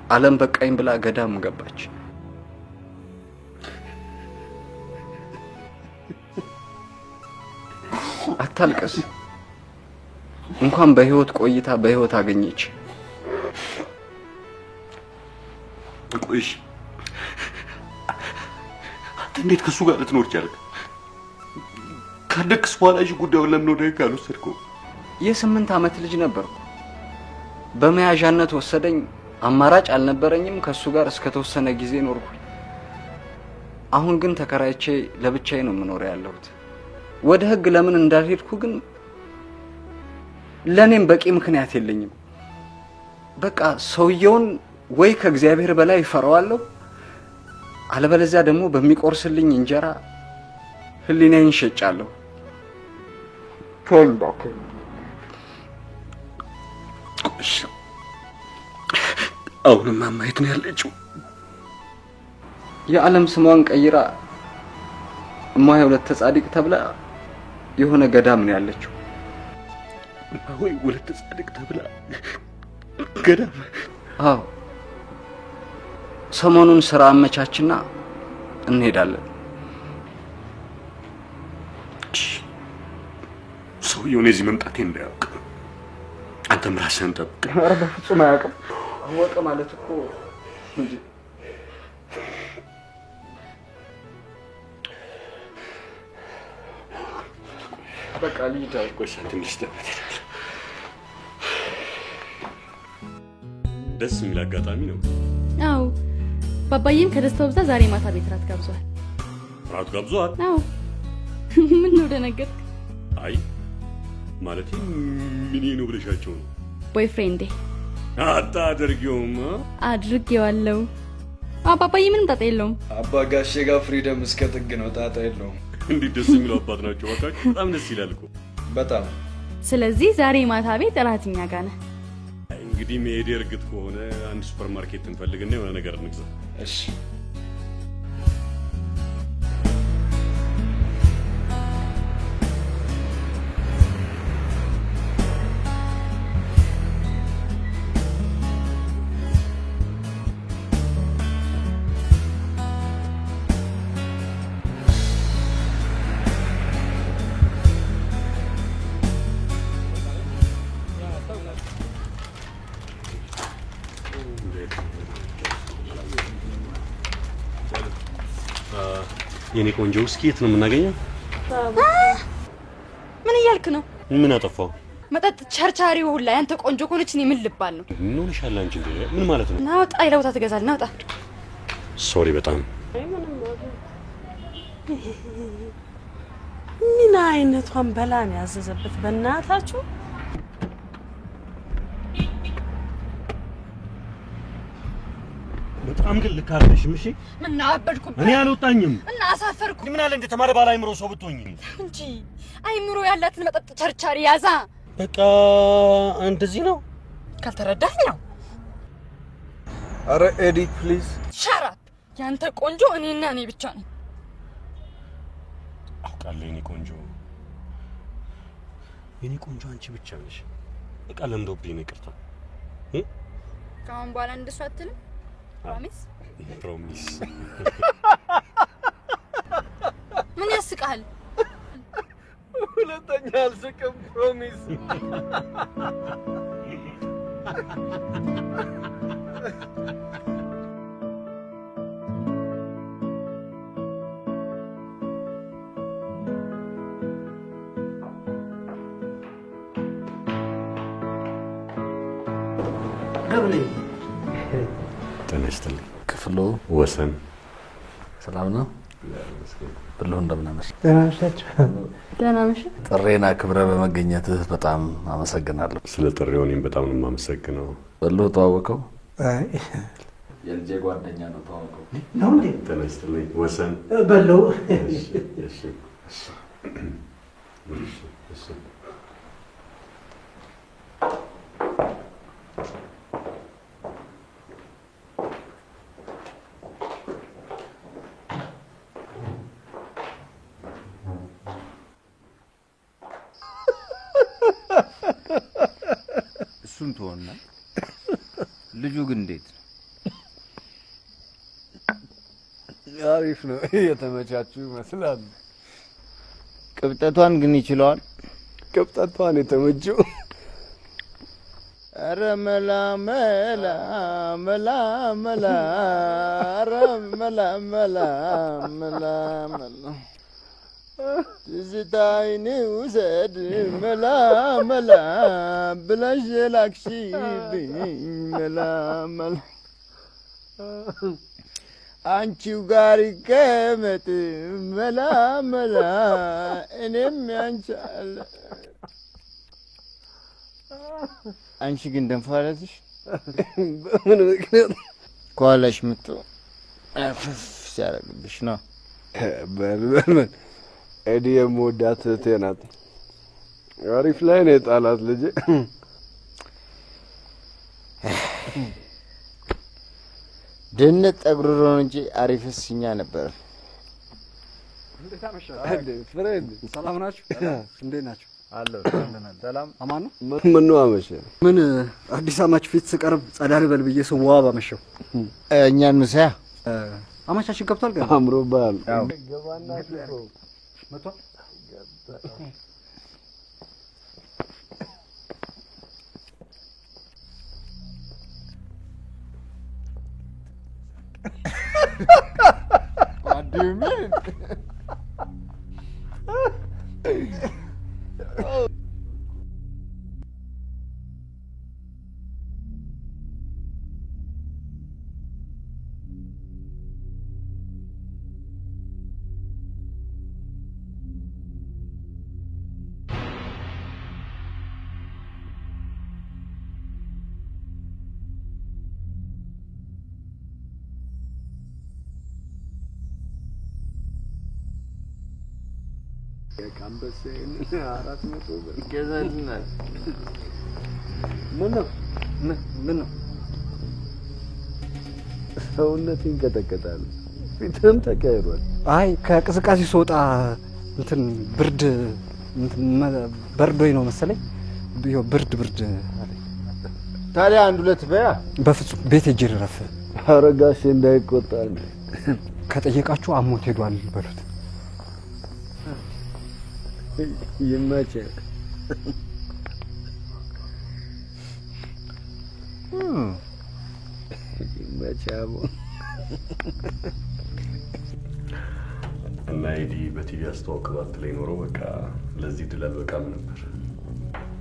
B: ዓለም በቃኝ ብላ ገዳም ገባች። አታልቀስ። እንኳን በህይወት ቆይታ በህይወት አገኘች።
E: ቆይሽ አንተ እንዴት ከሱ ጋር ልትኖር ቻልክ? ካደግስ በኋላ እሺ ጉዳዩን ለምን ወደ ህግ አልወሰድከው?
B: የ8 ዓመት ልጅ ነበርኩ። በመያዣነት ወሰደኝ። አማራጭ አልነበረኝም። ከሱ ጋር እስከ ተወሰነ ጊዜ ኖርኩ። አሁን ግን ተከራይቼ ለብቻዬ ነው የምኖር ያለሁት። ወደ ህግ ለምን እንዳልሄድኩ ግን ለኔም በቂ ምክንያት የለኝም። በቃ ሰውየውን ወይ ከእግዚአብሔር በላይ ፈራዋለሁ፣ አለበለዚያ ደግሞ በሚቆርስልኝ እንጀራ ህሊናዬን ሸጫለሁ። ቶልባክ እሺ አሁንማ ማየት ነው ያለችው። የዓለም ስሟን ቀይራ እማዬ ወለተ ጻድቅ ተብላ የሆነ ገዳም ነው ያለችው።
E: ወይ ወለተ ጻድቅ ተብላ ገዳም?
B: አዎ ሰሞኑን ስራ አመቻችና እንሄዳለን።
E: ሰውየው እዚህ መምጣቴ እንዳያውቅ አንተም ራስህን ጠብቅ።
B: ኧረ በፍጹም አያውቅም። አወቀ ማለት እኮ እንጂ በቃ ልጅ
E: ቆይ ትንሽ ደስ የሚል አጋጣሚ ነው።
L: አዎ ባባዬም ከደስታው ብዛት ዛሬ ማታ ቤት ራት ጋብዟል።
E: ራት ጋብዟል?
L: አዎ ምን ነው ደነገጥክ?
E: አይ ማለት ምን ነው ብለሻቸው ነው?
L: ቦይፍሬንዴ
E: አታደርጊውም?
L: አድርጌዋለሁ። አባባዬ ምንም ጣጣ የለውም።
J: አባ ጋሼ ጋር ፍሪደም እስከ ጥግ ነው፣ ጣጣ የለውም።
E: እንዴት ደስ የሚለው አባት ናቸው ወቃችሁ። በጣም ደስ ይላል እኮ
J: በጣም።
L: ስለዚህ ዛሬ ማታ ቤት እራትኛ ጋር ነህ።
E: እንግዲህ መሄድ እርግጥ ከሆነ አንድ ሱፐርማርኬት እንፈልግና የሆነ ነገር እንግዛ።
J: እሺ
E: የኔ ቆንጆ እስኪ የት ነው የምናገኘው?
L: ምን እያልክ ነው?
E: ምን አጠፋው?
L: መጠጥ ቸርቻሪው ሁላ ያንተ ቆንጆ ኮነች እኔ ምን ልባል ነው?
E: ምን ሆነሻል አንቺ እንዴ? ምን ማለት ነው?
L: ናውጣ ይለውታ ትገዛል ናውጣ።
E: ሶሪ በጣም
M: ምን አይነቷን በላን ያዘዘበት በእናታችሁ።
E: በጣም ግን ልክ አይደለሽም። እሺ
L: ምን አበድኩበት?
E: እኔ አልወጣኝም
L: እና አሳፈርኩ።
E: ምን አለ እንደ ተማረ ባለ አይምሮ ሰው ብትሆኚ
L: እንጂ አይምሮ ያላትን መጠጥ ቸርቻሪ ያዛ።
E: በቃ እንደዚህ ነው።
L: ካልተረዳህ ነው።
J: አረ ኤዲ ፕሊዝ
L: ሻት አፕ። ያንተ ቆንጆ እኔና እኔ ብቻ ነኝ።
E: አውቃለሁ የኔ ቆንጆ፣ የኔ ቆንጆ አንቺ ብቻ ነሽ። በቃ ለምዶብኝ ነው። ይቅርታ።
L: ከአሁን በኋላ እንደሱ አትልም? ፕሮሚስ
E: ፕሮሚስ።
L: ምን ያስቃል?
J: ሁለተኛ አልስቅም። ፕሮሚስ።
A: ገብሌ
E: ተነስተልኝ።
A: ክፍሉ
E: ወሰን
A: ሰላም ነው? ብሎ እንደምናመሽ።
L: ደህና ነሽ?
A: ጥሬና ክብረ በመገኘትህ በጣም አመሰግናለሁ።
E: ስለ ጥሪው እኔም በጣም ነው የማመሰግነው።
A: ብሎ ተዋወቀው?
H: አይ
A: የልጄ ጓደኛ ነው። ተዋወቀው
H: ነው እንዴ?
E: ተነስተልኝ ወሰን
H: በለው።
E: እሺ እሺ እሺ
N: እሱን ተወና ልጁ ግን እንዴት ነው?
O: አሪፍ ነው። የተመቻቹ ይመስላል።
N: ቅብጠቷን ግን ይችለዋል።
O: ቅብጠቷን የተመቸው
N: ኧረ መላ መላ መላ መላ ኧረ መላ መላ መላ መላ ትዝታዬን ውሰድ መላ መላ ብለሽ የላክሽብኝ መላ መላ አንቺው ጋር ይቀመጥ መላ መላ እኔም ያንቻል። አንቺ ግን ደንፋለትሽ
O: በምን ምክንያት?
N: ከኋላሽ ምጡ አፈፍ ሲያደርግብሽ ነው።
O: በል በል በል እኔ የምወዳት እህቴ ናት። አሪፍ ላይ ነው የጣላት ልጄ።
N: ድህነት ጠጉሮ እንጂ አሪፍስ እኛ ነበር።
H: እንዴት አመሻችሁ?
O: ፍሬንድ
H: ሰላም ናችሁ? እንዴት ናችሁ?
N: አለሁ። ሰላም
H: አማን ነው?
O: ምን ነው አመሸ?
H: ምን አዲስ አማች ፊት ስቀርብ ጸዳ ልበል ብዬ ስዋብ አመሸው።
N: እኛን ምሳያ
H: አማቻችን ገብቷል ገና
O: አምሮባል።
H: ገባና መጥቷል።
N: What do you mean?
O: ካምበሰን 400 ብር
N: ገዛልናል።
O: ምን ነው ሰውነት ይንቀጠቀጣል። ፊትም ተቀይሯል።
H: አይ ከቅዝቃዜ ስወጣ እንትን ብርድ በርዶኝ ነው መሰለኝ። ብርድ አለኝ።
N: ታዲያ አንድ ሁለት በያ።
H: በፍጹም ቤት ሄጄ ልረፍ።
O: አረጋሽ እንዳይቆጣል።
H: ከጠየቃችሁ አሞት ሄዷል በሉት።
O: ይመችህ። ይመችህ።
E: እና ኤዲ በቲቪ አስተዋውቅባት ላይ ኖሮ በቃ ለዚህ ድል አልበቃም ነበር።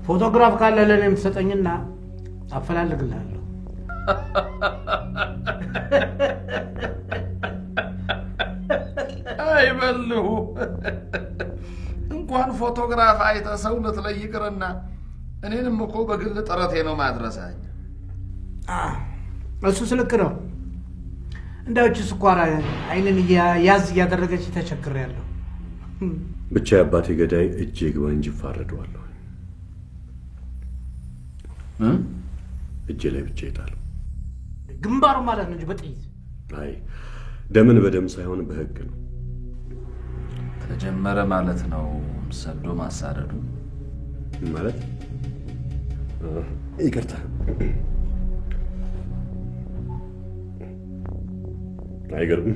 D: ፎቶግራፍ ካለ ለኔ የምትሰጠኝና አፈላልግልሃለሁ።
A: አይበልሁ እንኳን ፎቶግራፍ አይተ ሰውነት ላይ ይቅርና እኔንም እኮ በግል ጥረቴ ነው ማድረሳኝ።
D: እሱ ስልክ ነው። እንዳውጭ ስኳር አይንን ያዝ እያደረገች ተቸግሬያለሁ።
E: ብቻ የአባቴ ገዳይ እጄ ግባ እንጂ እፋረደዋለሁ። እጄ ላይ ብቻ ይጣል።
D: ግንባሩ ማለት ነው እንጂ በጥይት
E: አይ ደምን በደም ሳይሆን በህግ ነው።
A: ተጀመረ ማለት ነው ሰዶ ማሳረዱ
E: ማለት ይቅርታ አይገርም።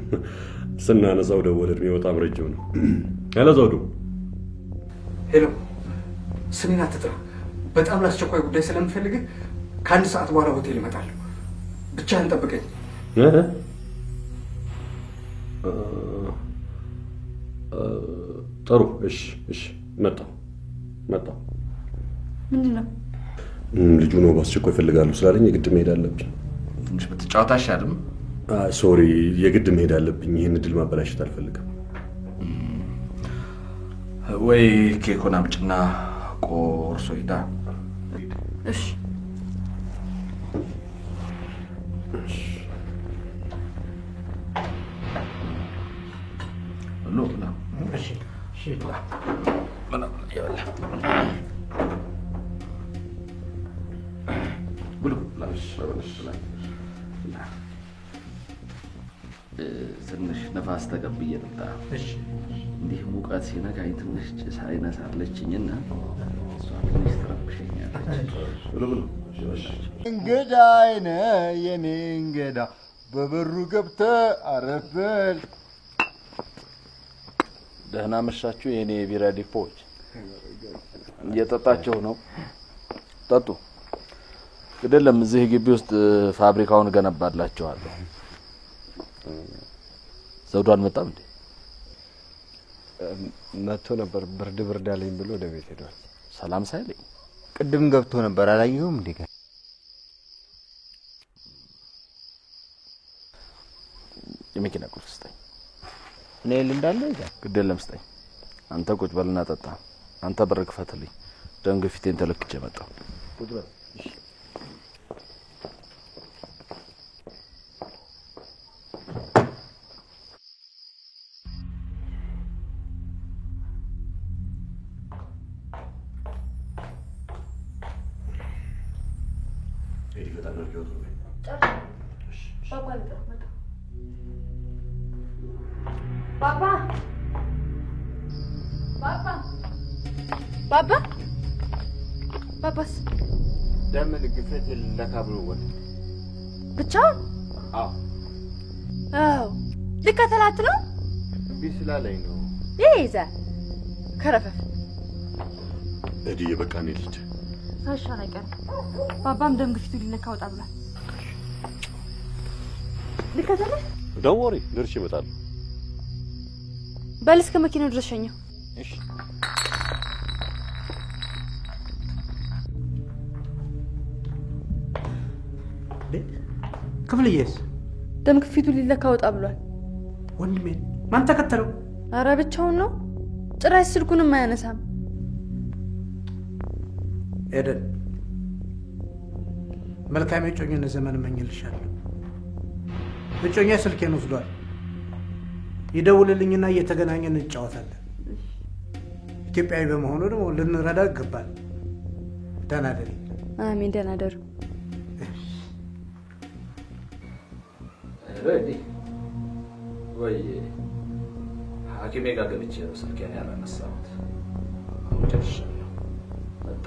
E: ስናነሳው ደወለ እድሜ በጣም ረጅም ነው። ሄሎ ዘውዱ።
H: ሄሎ ስሜን አትጥራ። በጣም ለአስቸኳይ ጉዳይ ስለምፈልግ ከአንድ ሰዓት በኋላ ሆቴል እመጣለሁ። ብቻህን ጠብቀኝ።
E: ጥሩ እሺ መጣሁ።
L: ምንድን ነው?
E: ልጁ ነው በአስቸኳይ እፈልጋለሁ ስላለኝ የግድ መሄድ አለብኝ።
A: ትንሽ ብትጫወት አይሻልም?
E: ሶሪ የግድ መሄድ አለብኝ። ይህን እድል ማበላሸት አልፈልግም።
A: ወይ ኬኩን አምጪና ቆርሶ ሂዳ።
L: እሺ
A: ብላ
D: እሺ ብላ
A: ይበላ ብሉ ትንሽ ነፋስ ተቀብዬ ልምጣ። እንዲህ ሙቀት ሲነካኝ ትንሽ ጭስ አይነሳለችኝና እሷ ትንሽ ትረብሸኛለች። ብሉ
N: እንግዳይ ነህ የኔ እንግዳ በበሩ ገብተህ አረፍ በል።
A: ደህና መሻችሁ የኔ ቢራ ዲፖች። እየጠጣችሁ ነው? ጠጡ። ግደለም እዚህ ግቢ ውስጥ ፋብሪካውን ገነባላችኋለሁ። ዘውዱ አልመጣም እንዴ?
O: መጥቶ ነበር ብርድ አለኝ ብሎ ወደ ቤት ሄዷል።
A: ሰላም ሳይለኝ
N: ቅድም ገብቶ ነበር አላየሁም እንዴ?
A: የመኪና ቁልፍ ስጠኝ።
N: እኔ እንዳለ ይዛ
A: ግደለም ስጠኝ። አንተ ቁጭ በልና ጠጣ። አንተ በር ክፈትልኝ። ደም ግፊቴን ተለክቼ መጣሁ። ቁጭ በል።
L: ባባስ
N: ደምን ግፈት ለካብሩ ወጥ
L: ብቻ?
N: አዎ
L: ልከተላት ነው?
N: ቢስላለኝ ነው።
L: ይይዛ ከረፈፍ
E: እዲዬ በቃ እኔ ልጅ
L: ሳይሻል አይቀርም። ባባም ደም ግፊቱ ሊነካ ወጣ ብሏል። ልከተልህ?
E: ደወሪ ደርሼ እመጣለሁ።
L: በል እስከ መኪናው ድረስ ሸኘው።
N: እሺ
D: ክፍልዬስ
L: ደም ግፊቱ ሊለካ ወጣ ብሏል።
D: ወንድሜ ማን ተከተለው?
L: አረ ብቻውን ነው። ጭራሽ ስልኩንም አያነሳም።
D: ኤደን መልካም የጮኝነት ዘመን እመኝልሻለሁ። እጮኛ ስልኬን ወስዷል። ይደውልልኝና እየተገናኘን እንጫወታለን። ኢትዮጵያዊ በመሆኑ ደግሞ ልንረዳ ይገባል። ደህና ደሪ።
L: አሜን። ደህና ደሩ።
A: ረዲ ወይ ሐኪሜ ጋር ገብቼ ነው ስልኬን ያላነሳሁት። አሁን ጨርሻለሁ። መጣ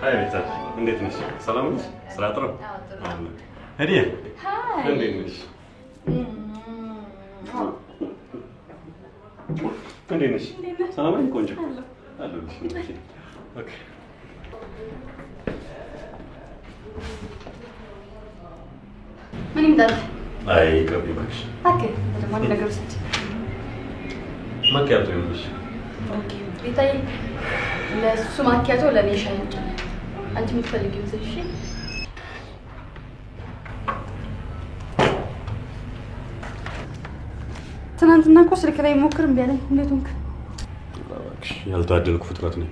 E: Hi, Rita. እንዴት ነሽ? ሰላም ነሽ? ስራ ጥሩ? ሄዲያ እንዴት ነሽ? እንዴት ነሽ? ሰላም ነሽ? ቆንጆ አለሁልሽ። ኦኬ
L: ምን ይምጣል?
E: አይ ቅርብ ይባልሽ።
L: ኦኬ ደግሞ ነገር ውስጥ
E: ማኪያቶ ይሁንሽ።
L: ኦኬ ሪታይ ለሱ ማኪያቶ ለኔ ሻይ እንጨ አንቺ የምትፈልጊው እሺ? ትናንትና እኮ ስልክ ላይ ሞክር እምቢ አለኝ። እንዴት ሆንክ?
E: እባክሽ ያልታደልኩ ፍጥረት ነኝ።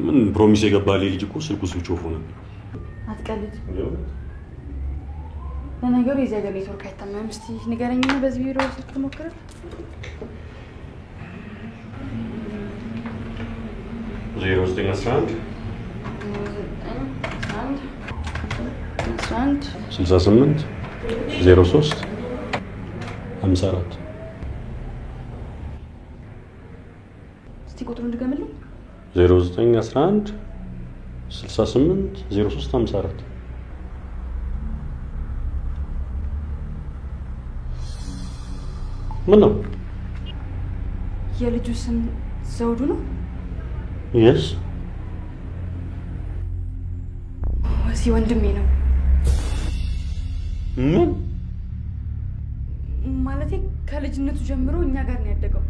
L: ምን
E: ፕሮሚስ የገባልኝ ልጅ እኮ ስልኩ ስዊች ኦፍ ሆነ።
L: አትቀልድ። ለነገሩ የዚህ ሀገር ኔትወርክ አይታመንም። እስቲ ንገረኝና በዚህ ቢሮ ስልክ ትሞክር።
E: ዜሮ 911 68 03 54
L: እስቲ ቁጥሩን ድገምልኝ።
E: 0911 68 03 54 ምን ነው?
L: የልጁ ስም ዘውዱ ነው?
E: Yes.
L: ወሲ ወንድሜ ነው።
E: ምን
L: ማለቴ ከልጅነቱ ጀምሮ እኛ ጋር ነው ያደገው።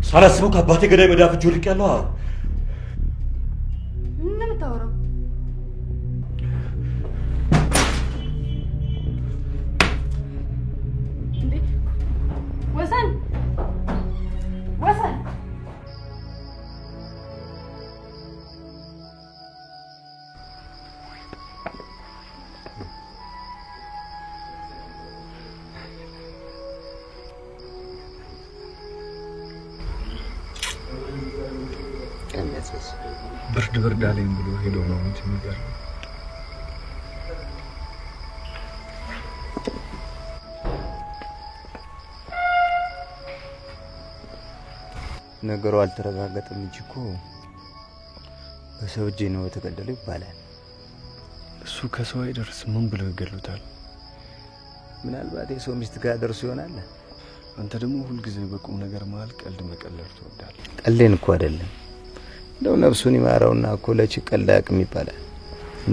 E: ሳላስበው ከአባቴ ገዳይ መዳፍ እጅ ወድቄያለሁ።
L: ምን ነው የምታወራው? እንዴ ወሰን ወሰን
B: ብርድ አለኝ ብሎ ሄዶ ነው እንጂ የሚገርም
P: ነገሩ አልተረጋገጠም እንጂ እኮ በሰው እጅ ነው የተገደለው ይባላል።
B: እሱ ከሰው አይደርስ ምን ብለው ይገሉታል?
P: ምናልባት የሰው ሚስት ጋር ደርሶ ይሆናል።
B: አንተ ደግሞ ሁልጊዜ በቁም ነገር መሀል ቀልድ መቀለድ ትወዳለህ።
P: ቀልዴን እኮ አይደለም እንደው ነፍሱን ይማረውና እኮ ለቺ ቀልድ አያውቅም ይባላል።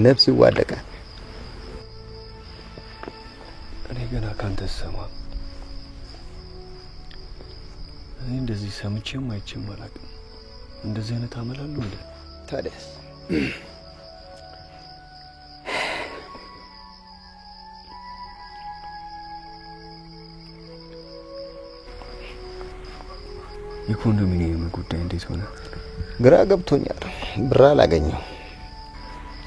P: ነፍስ ይዋደቃል።
B: እኔ ገና ካንተ ሰማ እኔ እንደዚህ ሰምቼም አይቼም አላውቅም። እንደዚህ አይነት አመላሉ እንዴ?
P: ታዲያስ
B: የኮንዶሚኒየም ጉዳይ እንዴት ሆነ?
P: ግራ ገብቶኛል። ብር አላገኘው።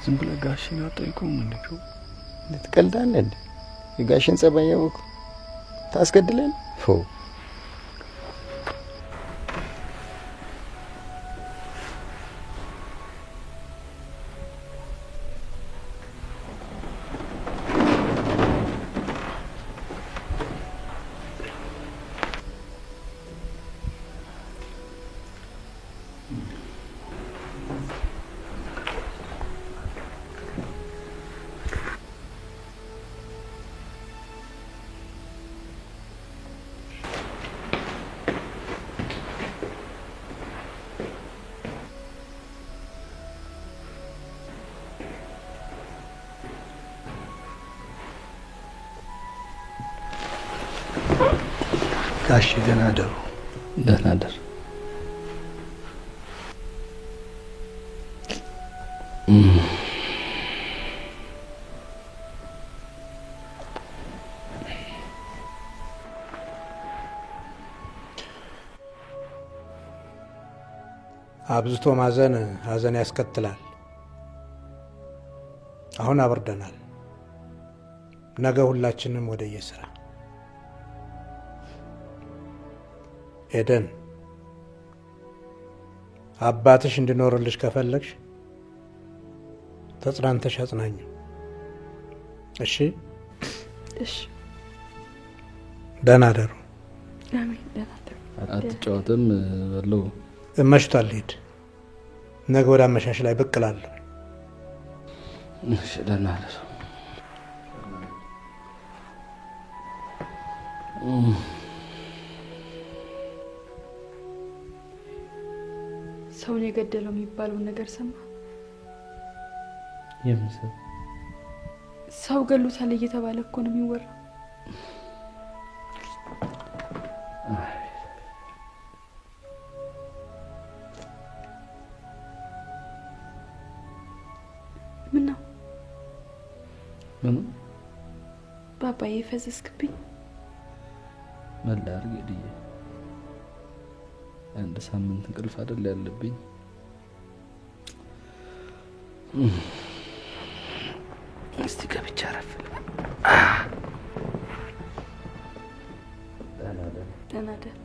B: ዝም ብለህ ጋሽን አጠይቀውም እንዴ?
P: ልትቀልዳለህ እንዴ? የጋሽን ጸባይ ያወቅ ታስገድለን ፎ
B: ጋሽ ደህና ደሩ።
A: ደህና ደር።
D: አብዝቶ ማዘን ሀዘን ያስከትላል። አሁን አብርደናል። ነገ ሁላችንም ወደ የስራ ኤደን አባትሽ እንዲኖርልሽ ከፈለግሽ ተጽናንተሽ አጽናኝ። እሺ
G: እሺ።
D: ደህና ደሩ።
G: አሜን። ደህና ደሩ።
A: አትጫወትም በለው።
D: መሽቷል። ሂድ። ነገ ወደ አመሻሽ ላይ ብቅ እላለሁ።
A: እሺ ደህና ደሩ።
L: ሰውን የገደለው የሚባለውን ነገር ሰማ?
A: የምሰብ
L: ሰው ገሉታል እየተባለ እኮ ነው የሚወራው። ምን ነው
A: ምን
L: ባባዬ ፈዘዝክብኝ?
A: መላር ገድዬ አንድ ሳምንት እንቅልፍ አይደል ያለብኝ። እስቲ ገብቻ አረፍ።
L: ደህና ደር።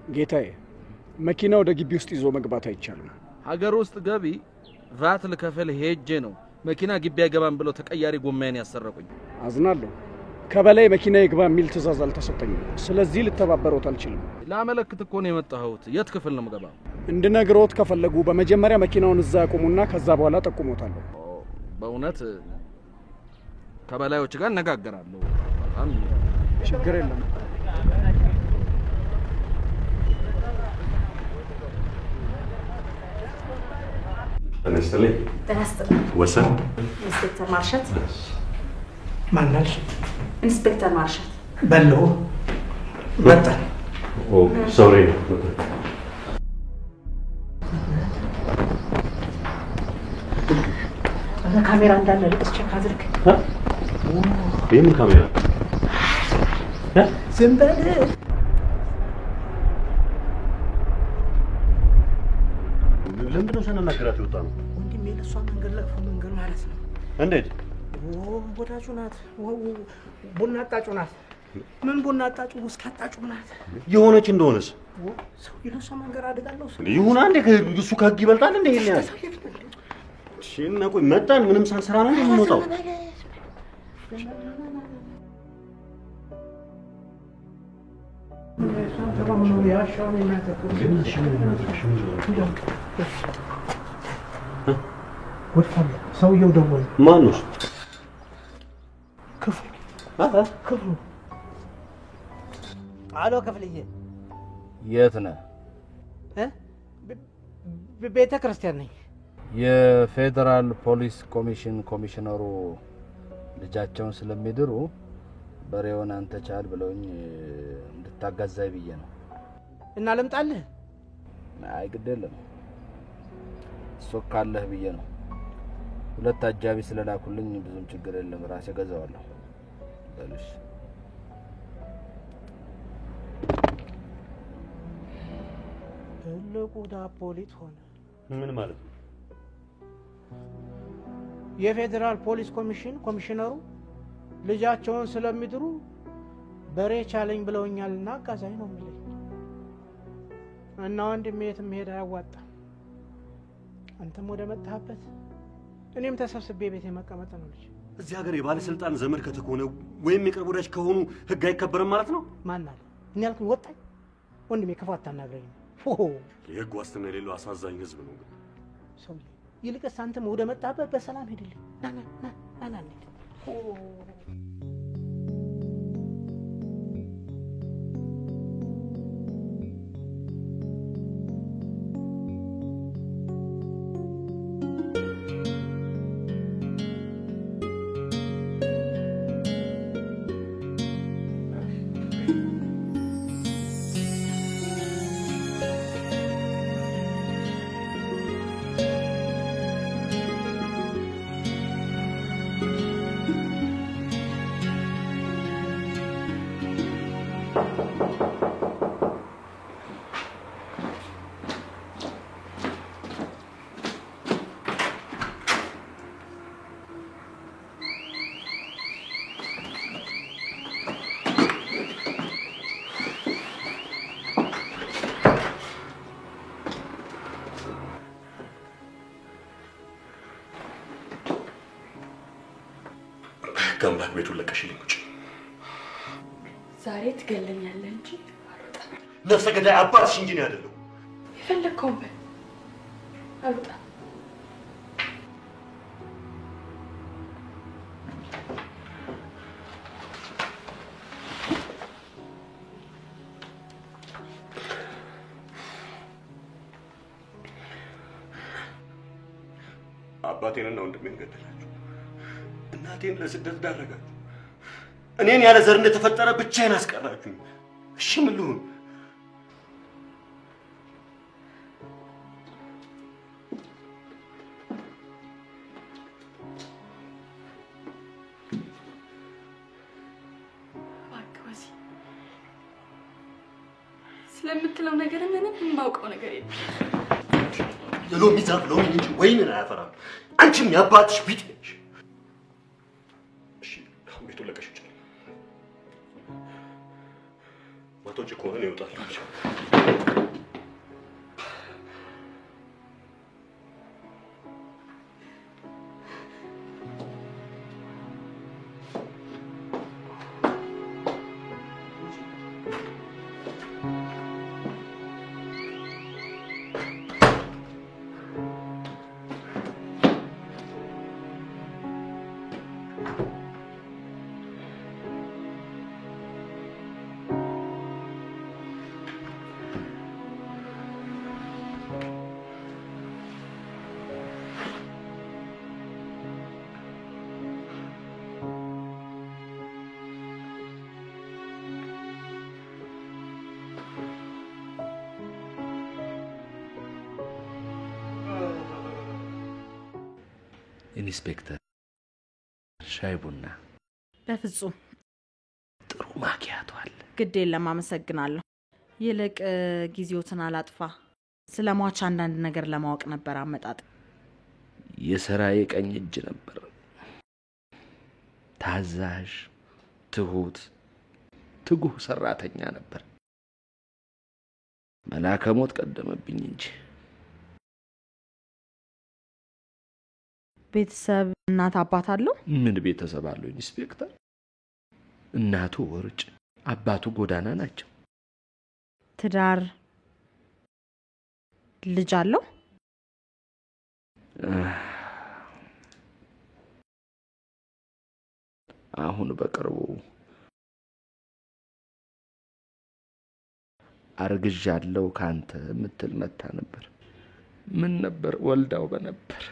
Q: ጌታዬ መኪና ወደ ግቢ ውስጥ ይዞ መግባት አይቻልም።
A: ሀገር ውስጥ ገቢ ቫት ልከፍል ሄጄ ነው መኪና ግቢ አይገባም ብለው ተቀያሪ ጎማዬን ያሰረቁኝ።
Q: አዝናለሁ። ከበላይ መኪና ይግባ የሚል ትእዛዝ አልተሰጠኝም። ስለዚህ ልተባበሮት አልችልም።
A: ላመለክት እኮ ነው የመጣሁት። የት ክፍል ነው የምገባው?
Q: እንድነግሮት ከፈለጉ በመጀመሪያ መኪናውን እዛ ያቆሙና ከዛ በኋላ ጠቁሞታለሁ።
A: በእውነት ከበላዮች ጋር እነጋገራለሁ።
Q: ችግር የለም።
E: ተነስተልኝ
C: ተነስተልኝ
E: ወሰን
C: ኢንስፔክተር ማርሸት
D: ማናልሽ?
C: ኢንስፔክተር ማርሸት
D: በለው መጣ።
E: ሶሪ
D: ካሜራ እንዳለ ልቅስ ቼክ አድርግ።
E: የምን ካሜራ?
D: ዝም በል።
E: ለምንድን ነው ሳናናግራት የወጣ ነው?
D: ወንድሜ ለእሷ መንገድ ማለት ነው።
E: እንዴት?
D: ወዳጁ ናት። ቡና አጣጩ ናት። ምን ቡና አጣጩ? ውስኪ አጣጩ ናት።
E: የሆነች እንደሆነስ
D: ሰው ለእሷ መንገድ አድጋለሁ።
E: ይሁን አንዴ እሱ ከህግ ይበልጣል እንዴ? ይሄን ያህል እሺ። እና ቆይ መጣን ምንም ሳንሰራ ነው እንዴ የምንወጣው?
D: ሰውየው ደወለ።
E: ማን ነው?
D: ክፍሉ። አሎ ክፍልዬ፣
A: የት ነህ?
D: ቤተ ክርስቲያን ነኝ።
A: የፌደራል ፖሊስ ኮሚሽን ኮሚሽነሩ ልጃቸውን ስለሚድሩ በሬውን አንተ ቻል ብለውኝ እንድታጋዛይ ብዬ ነው።
D: እና ልምጣልህ?
A: አይ ግድ የለም ሶካለህ ብዬ ነው። ሁለት አጃቢ ስለላኩልኝ ብዙም ችግር የለም፣ ራሴ ገዛዋለሁ። በልሽ
D: ትልቁ ዳቦ ሊጥ ሆነ።
E: ምን ማለት ነው?
D: የፌደራል ፖሊስ ኮሚሽን ኮሚሽነሩ ልጃቸውን ስለሚድሩ በሬ ቻለኝ ብለውኛልና አጋዛኝ ነው የሚለኝ። እና ወንድሜ የትም መሄድ አያዋጣም። አንተም ወደ መጣህበት እኔም ተሰብስቤ ቤቴ መቀመጥ ነው። ልጅ
E: እዚህ ሀገር የባለስልጣን ዘመድ ከተኮነ ወይም የቅርብ ወዳጅ ከሆኑ ህግ አይከበርም ማለት ነው?
D: ማን አለ? እኔ ያልኩኝ ወጣኝ። ወንድሜ ክፉ አታናግረኝ።
E: የህግ ዋስትና የሌለው አሳዛኝ ህዝብ ነው።
D: ሰው ይልቅስ አንተም ወደ መጣህበት በሰላም ሄድልኝ። ና ና ና ና ና
E: ከአምላክ ቤቱን ለቀሽልኝ ውጪ።
C: ዛሬ ትገለኛለህ እንጂ አልወጣም።
E: ነፍሰ ገዳይ አባትሽ እንጂ ነው አይደለም።
C: የፈለግከውን በል፣ አልወጣም።
E: አባቴንና ወንድሜን ገደላችሁ። እናቴን ለስደት ዳረጋችሁ። እኔን ያለ ዘር እንደተፈጠረ ብቻዬን አስቀራችሁ። እሺ ምን ልሁን?
L: እባክህ ወሲ፣ ስለምትለው ነገር ምንም የማውቀው ነገር የለም።
E: የሎሚ ዛፍ ሎሚ እንጂ ወይንን አያፈራም። አንቺም የአባትሽ ቢጤ ነሽ። እሺ ቤቱን ለቀሽ ውጪ። ማታ ማቶች ከሆነ ይወጣል።
F: ኢንስፔክተር ሻይ ቡና
C: በፍጹም
F: ጥሩ ማኪያቶ አለ።
C: ግድ የለም አመሰግናለሁ። ይልቅ ጊዜዎትን አላጥፋ። ስለሟች አንዳንድ ነገር ለማወቅ ነበር አመጣጥ።
F: የሥራዬ ቀኝ እጅ ነበር። ታዛዥ፣ ትጉህ ሰራተኛ ነበር። መላከ ሞት ቀደመብኝ እንጂ።
C: ቤተሰብ እናት አባት አለው?
F: ምን ቤተሰብ አለው ኢንስፔክተር? እናቱ ወርጭ፣ አባቱ ጎዳና ናቸው።
C: ትዳር ልጅ አለው?
F: አሁን በቅርቡ አርግዣለሁ ካንተ ምትል መታ ነበር። ምን ነበር ወልዳው በነበር።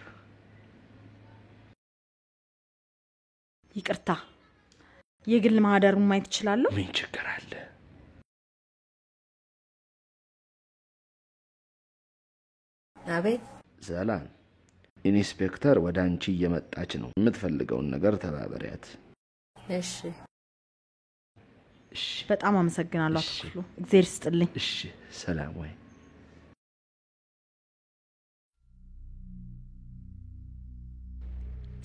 C: ይቅርታ የግል ማህደሩን ማየት ይችላልው?
F: ምን ችግር አለ?
R: አቤት።
F: ሰላም ኢንስፔክተር ወደ አንቺ እየመጣች ነው። የምትፈልገውን ነገር ተባበሪያት።
R: እሺ
C: እሺ። በጣም አመሰግናለሁ አቶ ክፍሉ። እግዚአብሔር ይስጥልኝ።
F: እሺ ሰላም ወይ።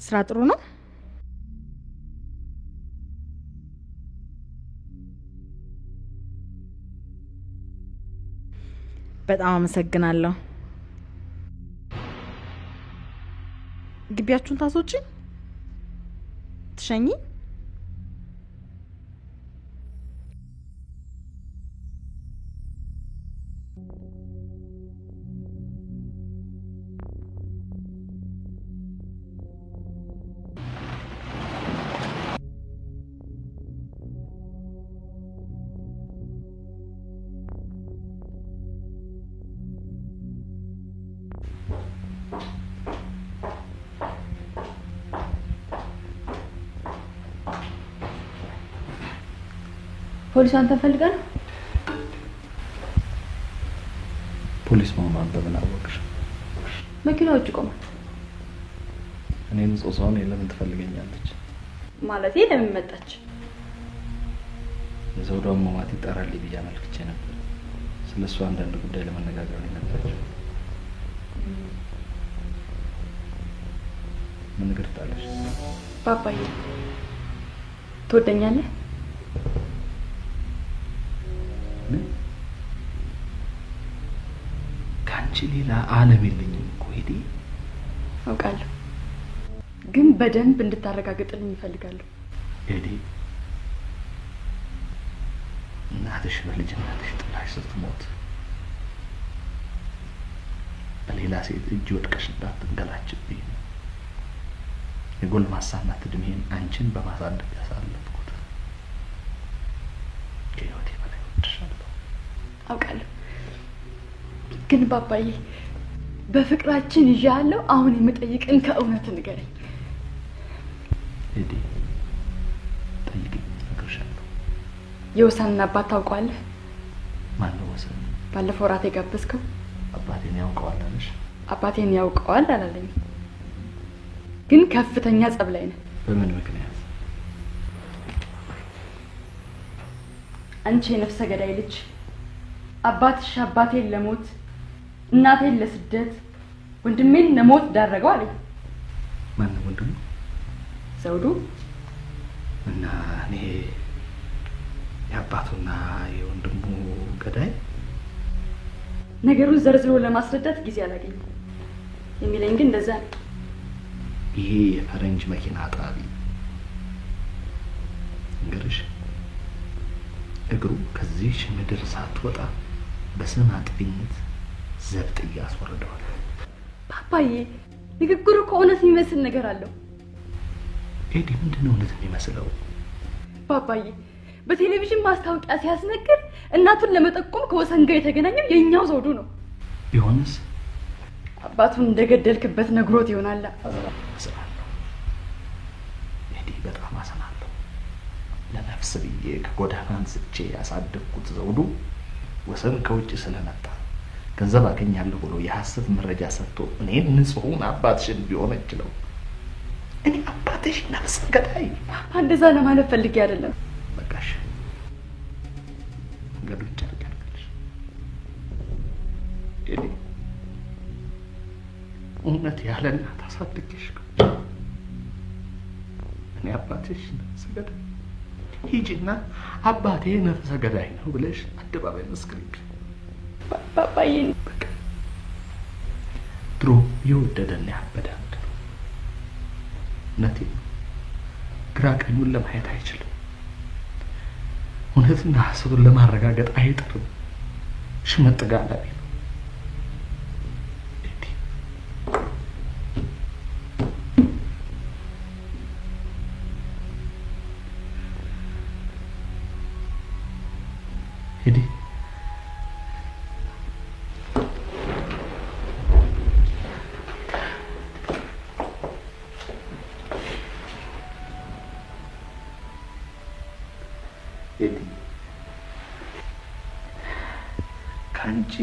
C: ስራ ጥሩ ነው? በጣም አመሰግናለሁ። ግቢያችሁን ታስወጪ? ትሸኚ?
L: ፖሊስ አንተ ፈልጋል?
A: ፖሊስ መሆኗን በምን አወቅሽ?
L: መኪናዎች ቆመ።
A: እኔን ጾታውን ለምን ትፈልገኛለች?
L: ማለቴ ለምን መጣች?
A: የዘውዷን መማት ይጠራል ብዬ አመልክቼ ነበር። ስለሱ አንዳንድ ጉዳይ ለመነጋገር ነው የመጣችው። ምን ነገር ታለሽ?
L: ባባዬ ትወደኛለህ?
F: ካንቺ ሌላ ዓለም የለኝም እኮ ሄዲ።
L: አውቃለሁ፣ ግን በደንብ እንድታረጋግጥልኝ እፈልጋለሁ።
F: ሄዲ እናትሽ በልጅነትሽ ጥላሽ ስትሞት በሌላ ሴት እጅ ወድቀሽ እንዳትንገላችብኝ የጎልማሳነት እድሜን አንቺን በማሳደግ ያሳለፍኩት። ከህይወቴ በላይ ወድሻለሁ።
L: አውቃለሁ፣ ግን ባባዬ በፍቅራችን ይዣለሁ። አሁን የምጠይቅን ከእውነት ንገረኝ።
F: ሄዲ ጠይቅኝ፣ እነግርሻለሁ።
L: የወሰንን አባት ታውቀዋለህ?
F: ማን ነው ወሰን?
L: ባለፈው ራት የጋበዝከው?
F: አባቴን ያውቀዋል አለሽ?
L: አባቴን ያውቀዋል አላለኝም፣ ግን ከፍተኛ ጸብ ላይ ነን።
F: በምን ምክንያት?
L: አንቺ የነፍሰ ገዳይ ልጅ አባትሽ አባቴን ለሞት እናቴን ለስደት ወንድሜን ለሞት ዳረገው አለኝ።
F: ማን ነው ወንድሙ?
L: ዘውዱ።
F: እና እኔ የአባቱና የወንድሙ
L: ነገሩን ዘርዝሮ ለማስረዳት ጊዜ አላገኘም። የሚለኝ ግን እንደዛ ነው።
A: ይሄ የፈረንጅ መኪና አጣቢ እንግዲህ እግሩ ከዚህ ምድር ሳትወጣ በስም አጥፊነት ዘብጥ ያስወርደዋል።
L: ፓፓዬ ንግግሩ ከእውነት የሚመስል ነገር አለው።
A: ኤዲ ምንድነው እውነት የሚመስለው?
L: ፓፓዬ በቴሌቪዥን ማስታወቂያ ሲያስነግር እናቱን ለመጠቆም ከወሰን ጋር የተገናኘው የኛው ዘውዱ ነው።
A: ቢሆንስ
L: አባቱን እንደገደልክበት ነግሮት ይሆናል።
A: አዝናለሁ ኤዲ፣ በጣም አዝናለሁ። ለነፍስ ብዬ ከጎዳና አንስቼ ያሳደግኩት ዘውዱ ወሰን ከውጭ ስለመጣ ገንዘብ አገኛለሁ ብሎ የሐሰት መረጃ ሰጥቶ እኔን ንጹሑን አባትሽን ቢሆን እችለው እኔ አባትሽ ነፍስ ገዳይ
L: እንደዛ ለማለት ፈልጌ አይደለም።
A: በቃሽ ገዱን ጨርቃለሽ ኤዲ። እውነት ያለ እናት አሳድጌሽ እኔ አባትሽ ነፍስ ገዳይ ሂጂና አባቴ ነፍሰ ገዳይ ነው ብለሽ አደባባይ መስክሪብኝ።
L: ፓፓዬ
A: ድሮ የወደደና ያበደ አንድ ነው። እውነቴን ነው። ግራ ቀኙን ለማየት አይችልም። እውነትና ሐሰቱን ለማረጋገጥ አይጥርም። ሽመጥ ጋላቢ ነው። ሄዲ ሄዲ ካንቺ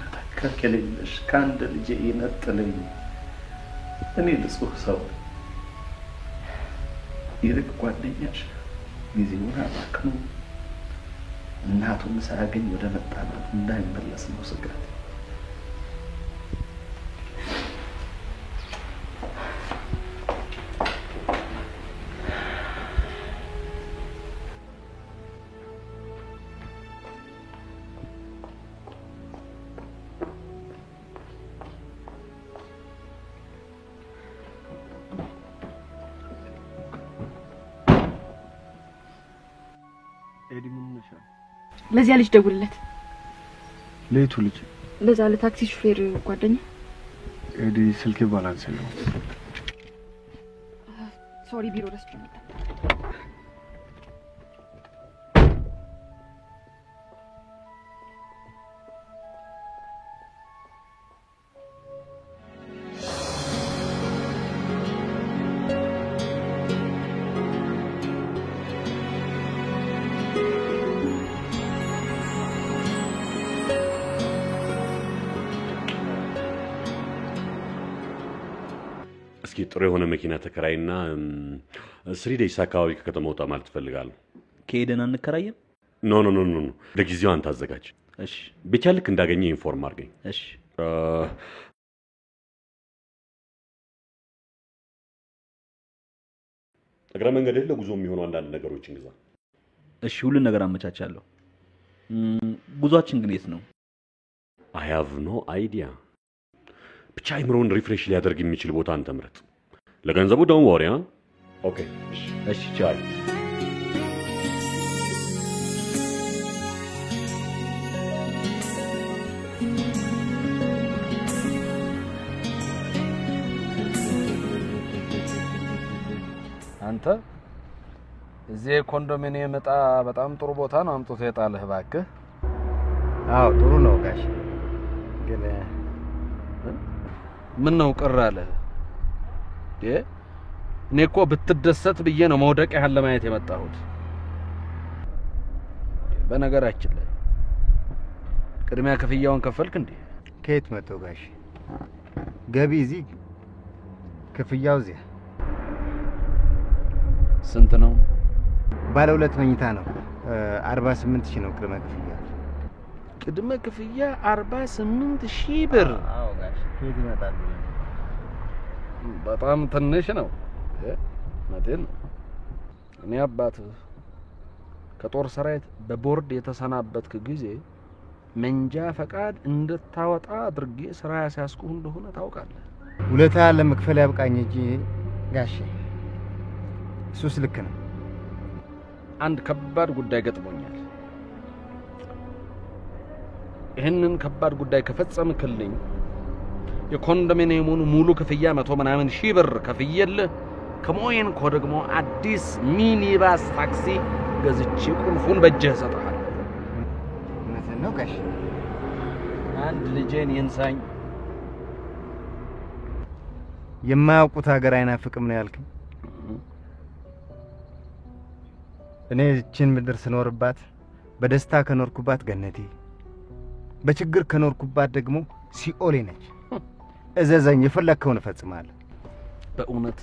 A: ነተከከለሽ ካንድ ልጅ ይነጥለኝ እኔ ንጹህ ሰው ይልቅ ጓደኛሽ ጊዜውን አባክኖ እናቱን ሳያገኝ ወደ መጣላት እንዳይመለስ ነው ስጋት።
O: ኤዲ ምን ነሻል?
L: ለዚያ ልጅ ደውልለት።
O: ለይቱ ልጅ
L: ለዛ ለታክሲ ሹፌር ጓደኛ
O: ኤዲ ስልክ ባላንስ ነው።
L: ሶሪ ቢሮ ረስቼ መጣ።
E: ጥሩ የሆነ መኪና ተከራይና 3 ዴይስ አካባቢ ከከተማ ወጣ ማለት ፈልጋለሁ።
F: ከሄደን አንከራየም?
E: ኖ ኖ ኖ ኖ ለጊዜው አንተ አዘጋጅ።
F: እሺ
E: ብቻ ልክ እንዳገኘ ኢንፎርም አድርገኝ።
F: እሺ
E: እግረ መንገድህ ለጉዞ የሚሆኑ አንዳንድ ነገሮችን ግዛ።
F: እሺ ሁሉን ነገር አመቻቻለሁ። ጉዟችን ግን የት ነው?
E: I have no idea። ብቻ አይምሮን ሪፍሬሽ ሊያደርግ የሚችል ቦታ አንተ ምረጥ። ለገንዘቡ don't worry። ኦኬ እሺ ቻይ።
A: አንተ እዚህ ኮንዶሚኒየም ዕጣ በጣም ጥሩ ቦታ ነው አምጥቶ የጣለህ እባክህ።
P: አዎ ጥሩ ነው ጋሽ። ግን
A: ምን ነው ቅር አለህ? እኔ እኮ ብትደሰት ብዬ ነው መውደቂያህን ለማየት የመጣሁት። በነገራችን ላይ ቅድሚያ ክፍያውን ከፈልክ እንዴ?
P: ከየት መጥቶ ጋሽ? ገቢ እዚህ ክፍያው እዚያ።
A: ስንት ነው?
P: ባለ 2 መኝታ ነው 48,000 ነው ቅድመ ክፍያ።
A: ቅድመ ክፍያ 48,000 ብር?
P: አዎ ጋሽ። ከየት ይመጣል?
A: በጣም ትንሽ ነው። መቴን እኔ አባት ከጦር ሰራዊት በቦርድ የተሰናበትክ ጊዜ
Q: መንጃ ፈቃድ እንድታወጣ አድርጌ ስራ ያስያዝኩህ እንደሆነ ታውቃለህ።
P: ውለታ ለመክፈል ያብቃኝ እንጂ ጋሼ፣ እሱስ ልክ ነው።
Q: አንድ ከባድ ጉዳይ ገጥሞኛል። ይህንን ከባድ ጉዳይ ከፈጸምክልኝ የኮንዶሚኒየሙን ሙሉ ክፍያ 100 ብር ከፍዬልህ ከሞይንኮ ደግሞ አዲስ ሚኒባስ ታክሲ ገዝቼ ቁልፉን በእጅህ እሰጥሃለሁ።
P: እውነትህን ነው ጋሼ።
Q: አንድ ልጄን ይንሳኝ።
P: የማያውቁት ሀገር አይናፍቅም ነው ያልከኝ? እኔ እችን ምድር ስኖርባት በደስታ ከኖርኩባት ገነቴ፣ በችግር ከኖርኩባት ደግሞ ሲኦሌ ነች። እዘዘኝ፣ የፈለከውን እፈጽማለሁ።
Q: በእውነት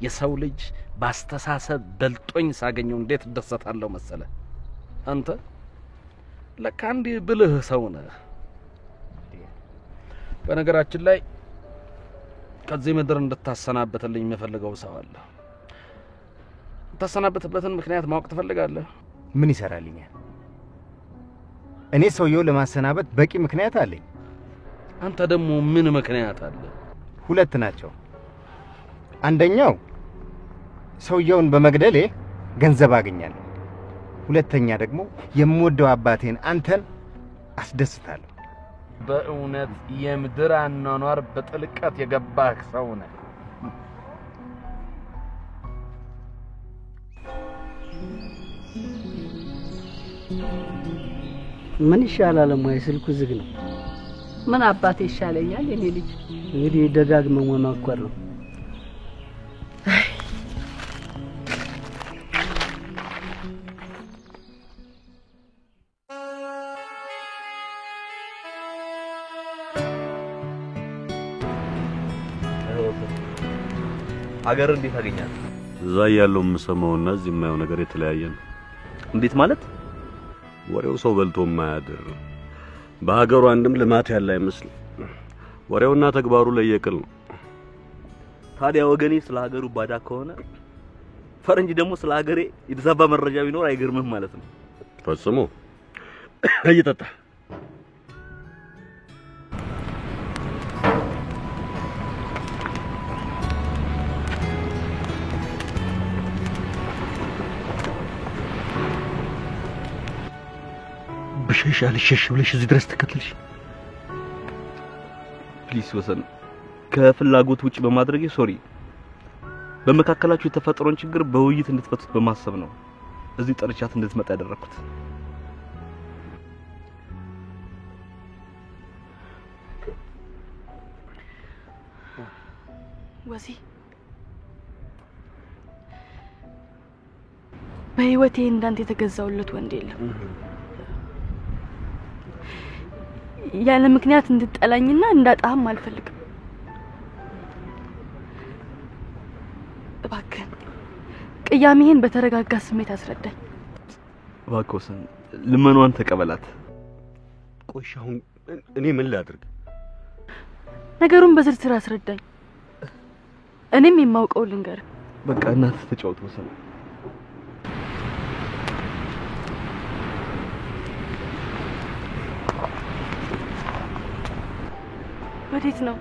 Q: የሰው ልጅ ባስተሳሰብ በልጦኝ ሳገኘው እንዴት ደሰታለሁ መሰለ። አንተ ለካ እንዲህ ብልህ ሰው ነህ። በነገራችን ላይ ከዚህ ምድር እንድታሰናበትልኝ የምፈልገው ሰው አለ። ተሰናበትበትን ምክንያት ማወቅ ትፈልጋለህ?
P: ምን ይሰራልኛል? እኔ ሰውየው ለማሰናበት በቂ ምክንያት አለኝ።
Q: አንተ ደግሞ ምን ምክንያት አለ?
P: ሁለት ናቸው። አንደኛው ሰውየውን በመግደሌ ገንዘብ አገኛለሁ። ሁለተኛ ደግሞ የምወደው አባቴን አንተን አስደስታለሁ።
Q: በእውነት የምድር አኗኗር በጥልቀት የገባህ ሰው ነህ።
S: ምን ይሻላል? ማይ ስልኩ ዝግ ነው።
G: ምን አባቴ ይሻለኛል? የኔ ልጅ
S: እንግዲህ ደጋግመው መማከር ነው።
F: ሀገር እንዴት አገኛል?
E: እዛ ያለው የምሰማውና እዚህ የማየው ነገር የተለያየ ነው።
F: እንዴት ማለት?
E: ወሬው ሰው በልቶ የማያድር በሀገሩ አንድም ልማት ያለ አይመስል። ወሬውና ተግባሩ ለየቅል ነው።
F: ታዲያ ወገኔ ስለ ሀገሩ ባዳ ከሆነ ፈረንጅ ደግሞ ስለ ሀገሬ የተዛባ መረጃ ቢኖር አይገርምም ማለት ነው።
E: ፈጽሞ እየጠጣ
F: ብሸሽ አልሸሽ ብለሽ እዚህ ድረስ ተከተልሽ። ፕሊስ ወሰን፣ ከፍላጎት ውጪ በማድረጌ ሶሪ። በመካከላችሁ የተፈጠረውን ችግር በውይይት እንድትፈቱት በማሰብ ነው እዚህ ጠርቻት እንድትመጣ ያደረኩት።
L: ወዚ በህይወቴ እንዳንተ የተገዛውለት ወንድ የለም። ያለ ምክንያት እንድጠላኝና እንዳጣህም አልፈልግም። እባክህ ቅያሜህን በተረጋጋ ስሜት አስረዳኝ።
F: እባክህ ልመኗን ተቀበላት።
E: ቆይ አሁን እኔ ምን ላድርግ?
L: ነገሩን በዝርዝር አስረዳኝ። እኔም የማውቀው ልንገር።
F: በቃ እናት ተጫወት ወሰን።
L: ወዴት ነው?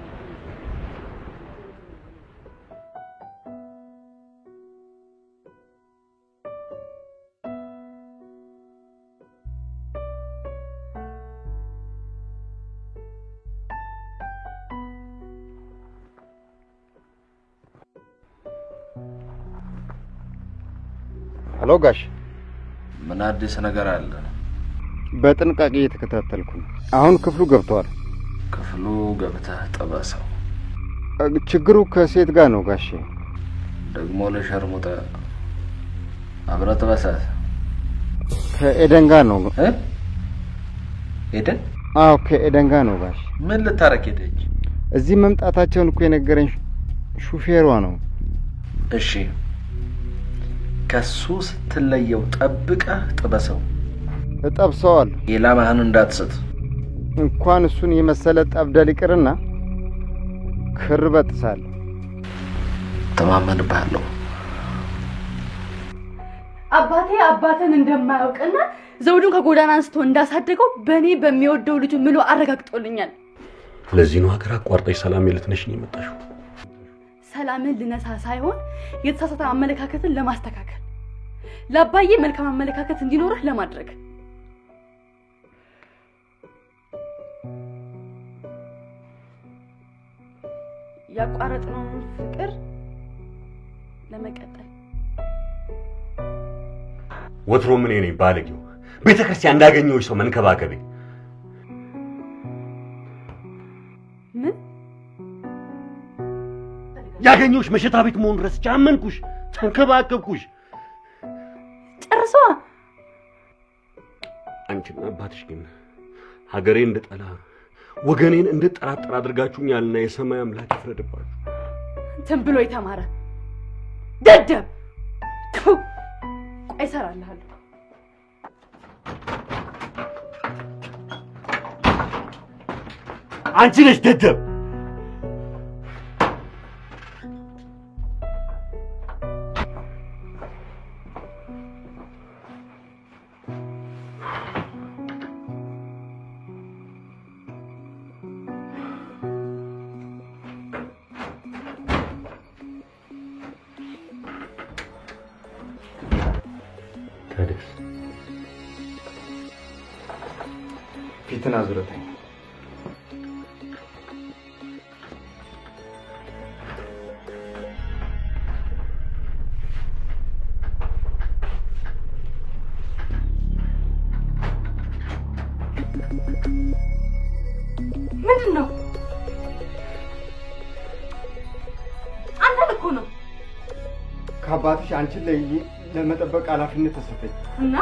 P: ሄሎ ጋሽ፣
A: ምን አዲስ ነገር አለ?
P: በጥንቃቄ እየተከታተልኩ ነው። አሁን ክፍሉ ገብቷል።
A: ክፍሉ ገብተህ ጠበሰው።
P: ችግሩ ከሴት ጋር ነው ጋሼ።
A: ደግሞ ለሸርሙጣ አብረህ ጥበሳት።
P: ከኤደን ጋር ነው።
A: ኤደን?
P: አዎ ከኤደን ጋር ነው ጋሽ።
A: ምን ልታረቅ ሄደች?
P: እዚህ መምጣታቸውን እኮ የነገረኝ ሹፌሯ ነው።
A: እሺ ከሱ ስትለየው ጠብቀህ ጥበሰው።
P: እጠብሰዋለሁ።
A: ኢላማህን እንዳትስት።
P: እንኳን እሱን የመሰለ ጠብደል ይቅርና ክር በጥሳለሁ።
A: ተማመንብሃለሁ።
L: አባቴ አባትን እንደማያውቅና ዘውዱን ከጎዳና አንስቶ እንዳሳደገው በእኔ በሚወደው ልጁ ምሎ አረጋግጦልኛል።
E: ለዚህ ነው ሀገር አቋርጠሽ ሰላም ልትነሽ ነው የመጣሽው?
L: ሰላምን ልነሳ ሳይሆን የተሳሳተ አመለካከትን ለማስተካከል ለአባዬ መልካም አመለካከት እንዲኖርህ ለማድረግ። ያቋረጥነውን ፍቅር ለመቀጠል
E: ወትሮ ምን እኔ ባለጌው ቤተክርስቲያን እንዳገኘው ሰው መንከባከቤ
L: ምን
E: ያገኘውሽ መሸታ ቤት መሆን ድረስ ቻመንኩሽ ተንከባከብኩሽ
L: ጨርሷ
E: አንቺና አባትሽ ግን ሀገሬ እንደጠላ ወገኔን እንድጠራጠር አድርጋችሁኛልና የሰማይ አምላክ ይፍረድባችሁ
L: እንትን ብሎ የተማረ ደደብ ቆይ እሰራልሃለሁ
E: አንቺ ነሽ ደደብ
B: ፊትን አዙረተኝ
L: ምንድነው? አንተ እኮ ነው
B: ከአባትሽ አንቺን ለመጠበቅ ኃላፊነት ተሰጠኝ
L: እና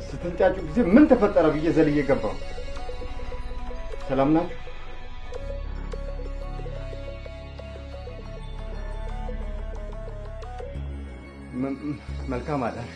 B: ስትንጫጩ ጊዜ ምን ተፈጠረ ብዬ ዘልዬ ገባሁ። ሰላም ናችሁ? መልካም አዳር።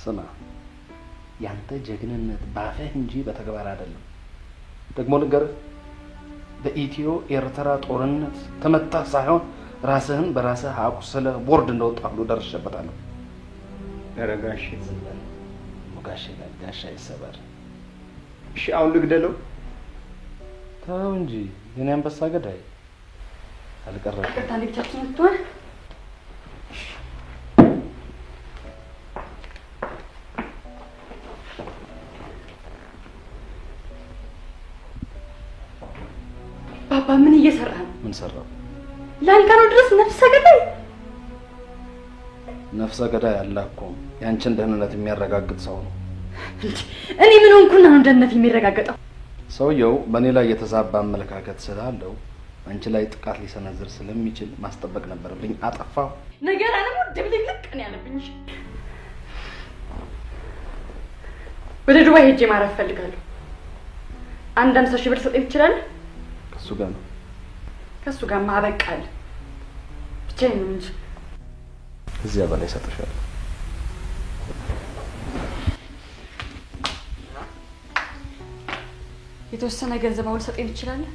A: ስማ ያንተ ጀግንነት ባፈህ እንጂ በተግባር አይደለም። ደግሞ ልንገርህ በኢትዮ ኤርትራ ጦርነት ተመታህ ሳይሆን ራስህን በራስህ አቁስለህ ቦርድ እንደወጣህ ሁሉ ደርሼበታለሁ።
B: ደረጋሽ
A: ሙጋሽ ጋሻ ይሰበር።
B: እሺ አሁን ልግደለው?
A: ተው እንጂ የኔ አንበሳ ገዳይ አልቀረም።
L: ይቅርታ እንዴቻችን ምትሆን ባባ ምን እየሰራ ነው?
A: ምን ሰራው?
L: ላንካኖ ድረስ ነፍሰ ገዳይ
A: ነፍሰ ገዳይ አላኮም ያንቺን ደህንነት የሚያረጋግጥ ሰው ነው።
L: እኔ ምን ሆንኩና ነው ደህንነት የሚረጋገጠው?
A: ሰውየው በእኔ ላይ የተዛባ አመለካከት ስላለው አንቺ ላይ ጥቃት ሊሰነዝር ስለሚችል ማስጠበቅ ነበረብኝ። አጠፋው።
L: ነገር አለሙ ድብልቅልቅ ነው ያለብኝ። ወደ ዱባይ ሄጄ ማረፍ ፈልጋለሁ። አንድ 50,000 ብር ሰጠኝ ትችላለህ?
A: ከሱ ጋር ነው።
L: ከሱ ጋር ማበቃል ብቻዬን ነው እንጂ
A: እዚያ በላይ ሰጥሻለሁ።
L: የተወሰነ ገንዘብ አሁን ሰጠኝ ትችላለህ?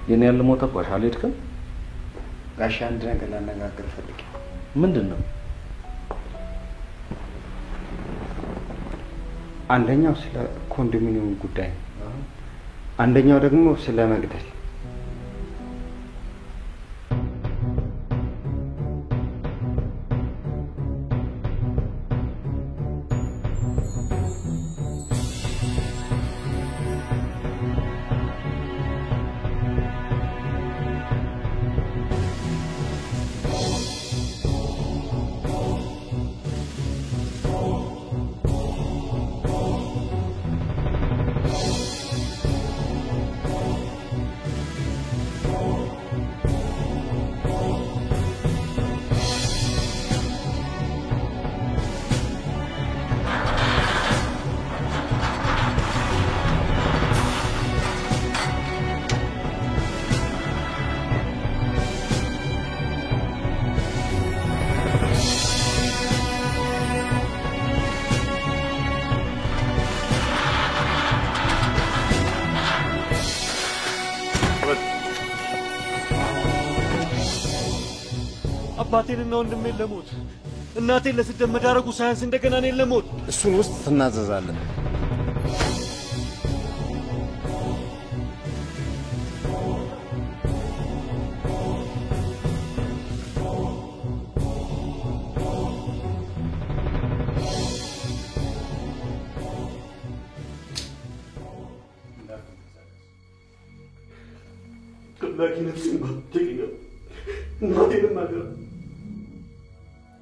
A: የኔ ያለ ሞተ ቆሻ አልሄድክም?
B: ጋሻ አንድ ነገር ላነጋግር ፈልጌ።
A: ምንድነው?
B: አንደኛው ስለ ኮንዶሚኒየም ጉዳይ ነው። አንደኛው ደግሞ ስለ መግደል።
Q: አባቴንና ወንድሜን ለሞት እናቴን ለስደት መዳረጉ ሳያንስ እንደገና እኔን ለሞት
P: እሱን ውስጥ ትናዘዛለን።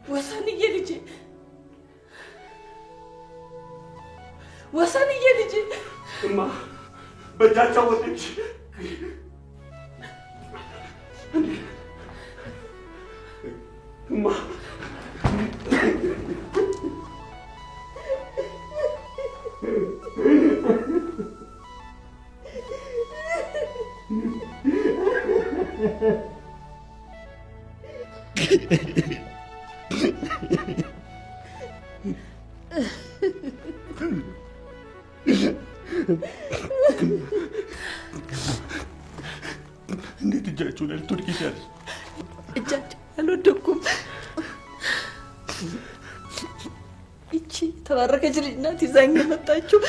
G: ወሰንዬ ልጄ ወሰንዬ ልጄ
Q: እማ በእጃቸው ወደች እማ እንዴት እጃችሁ ላይ ልትወድቂ ቻለሽ?
G: እጃቸው አልወደኩም። ይቺ ተባረከች ልጅ ናት ይዛኝ የመጣችው።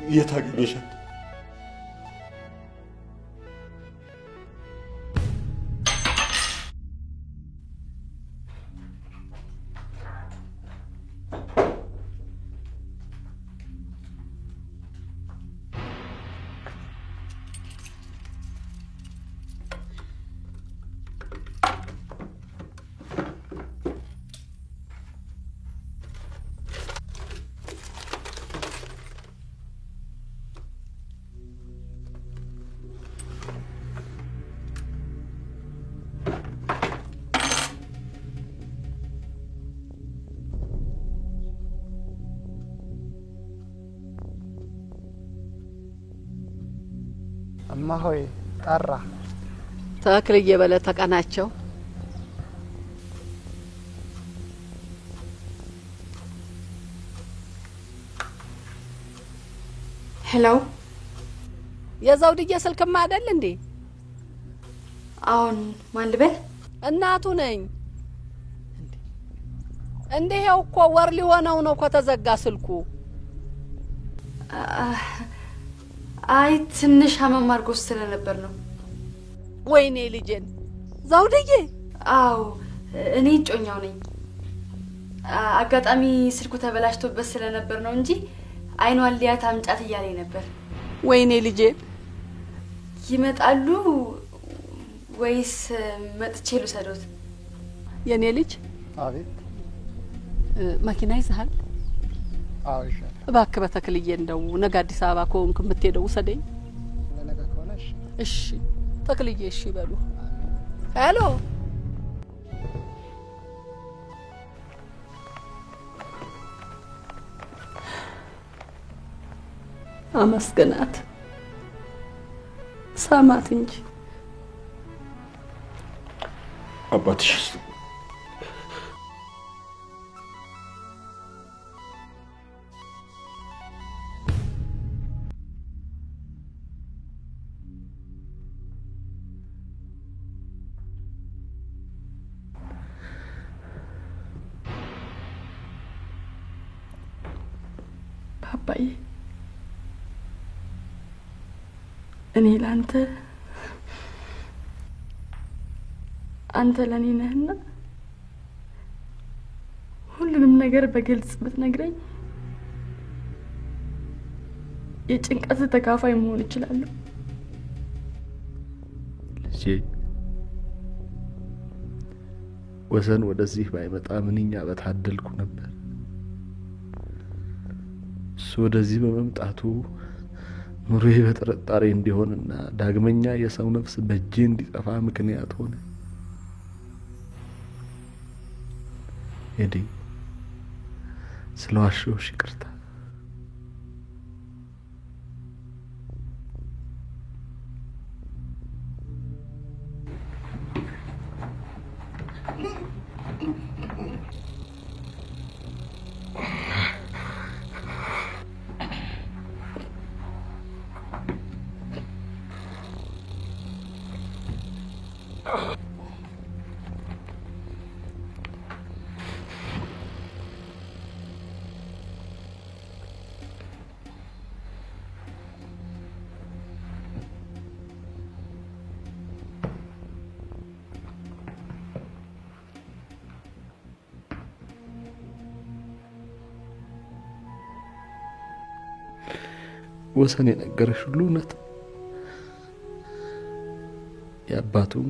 Q: የት አገኘሻት?
S: እማ ሆይ ጠራ።
G: ተክልዬ በለ ተቀናቸው።
L: ሄሎ፣
G: የዘውድዬ ስልክማ አይደል እንዴ?
L: አሁን ማን ልበል?
G: እናቱ ነኝ። እንዴው እኮ ወር ሊሆነው ነው ከተዘጋ ስልኩ።
L: አይ ትንሽ አመም አድርጎ ስለነበር ነው።
G: ወይኔ ልጄን ዘውድዬ።
L: አዎ እኔ ጮኛው ነኝ። አጋጣሚ ስልኩ ተበላሽቶበት ስለነበር ነው እንጂ አይኗን ሊያት አምጫት እያለኝ ነበር።
G: ወይኔ ልጄ።
L: ይመጣሉ ወይስ መጥቼ ልውሰዶት?
G: የኔ ልጅ።
S: አቤት።
G: መኪና ይዘሃል?
S: አዎ ይሻላል።
G: እባክህ በተክልዬ እንደው ነገ አዲስ አበባ ከሆንክ የምትሄደው ውሰደኝ።
S: ለነገ ከሆነ እሺ።
G: እሺ ተክልዬ እሺ በሉ። ሄሎ አመስገናት ሳማት እንጂ
Q: አባትሽ
L: አባዬ እኔ ላንተ አንተ ለኔ ነህና ሁሉንም ነገር በግልጽ ብትነግረኝ የጭንቀት ተካፋይ መሆን እችላለሁ።
A: ልጄ ወሰን ወደዚህ ባይመጣ ምንኛ በታደልኩ ነበር። እሱ ወደዚህ በመምጣቱ ኑሮዬ በጥርጣሬ እንዲሆንና ዳግመኛ የሰው ነፍስ በእጄ እንዲጠፋ ምክንያት ሆነ። ኤዲ ስለዋሸሁሽ ይቅርታ። ወሰን የነገረሽ ሁሉ እውነት የአባቱም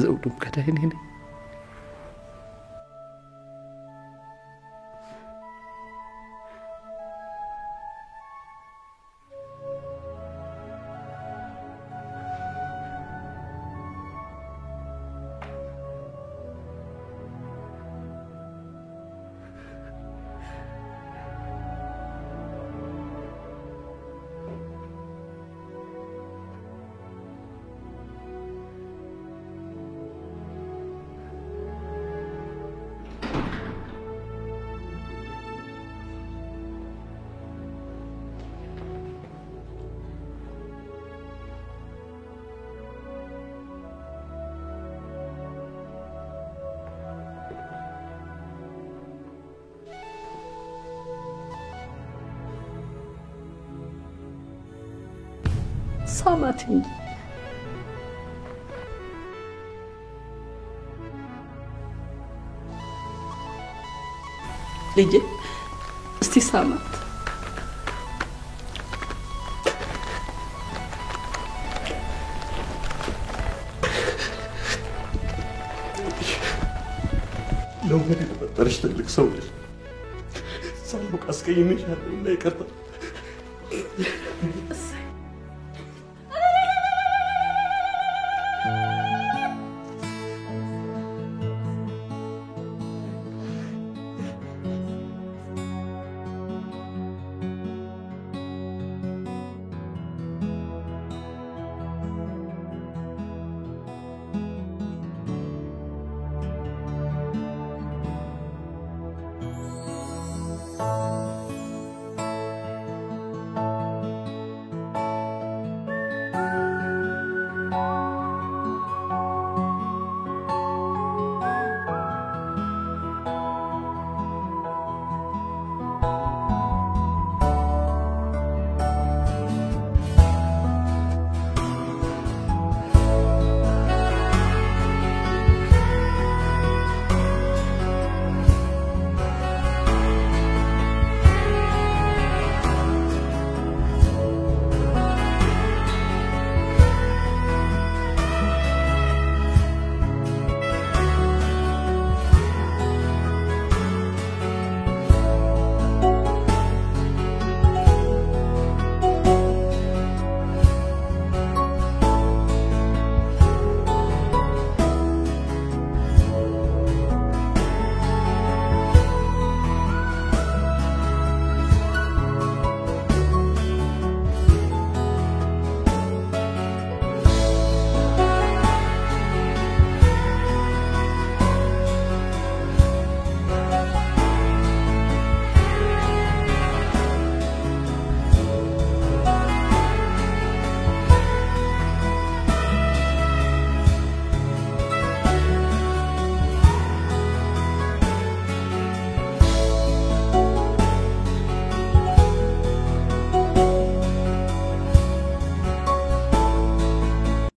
A: ዘውዱም ገዳይ እኔ ነኝ።
G: ሳማት እንጂ ልጄ እስቲ ሳማት።
E: ለውበት የተፈጠረሽ ትልቅ ሰው ነሽ። ሳላውቅ አስቀይሜሻለሁ እና ይቅርታ።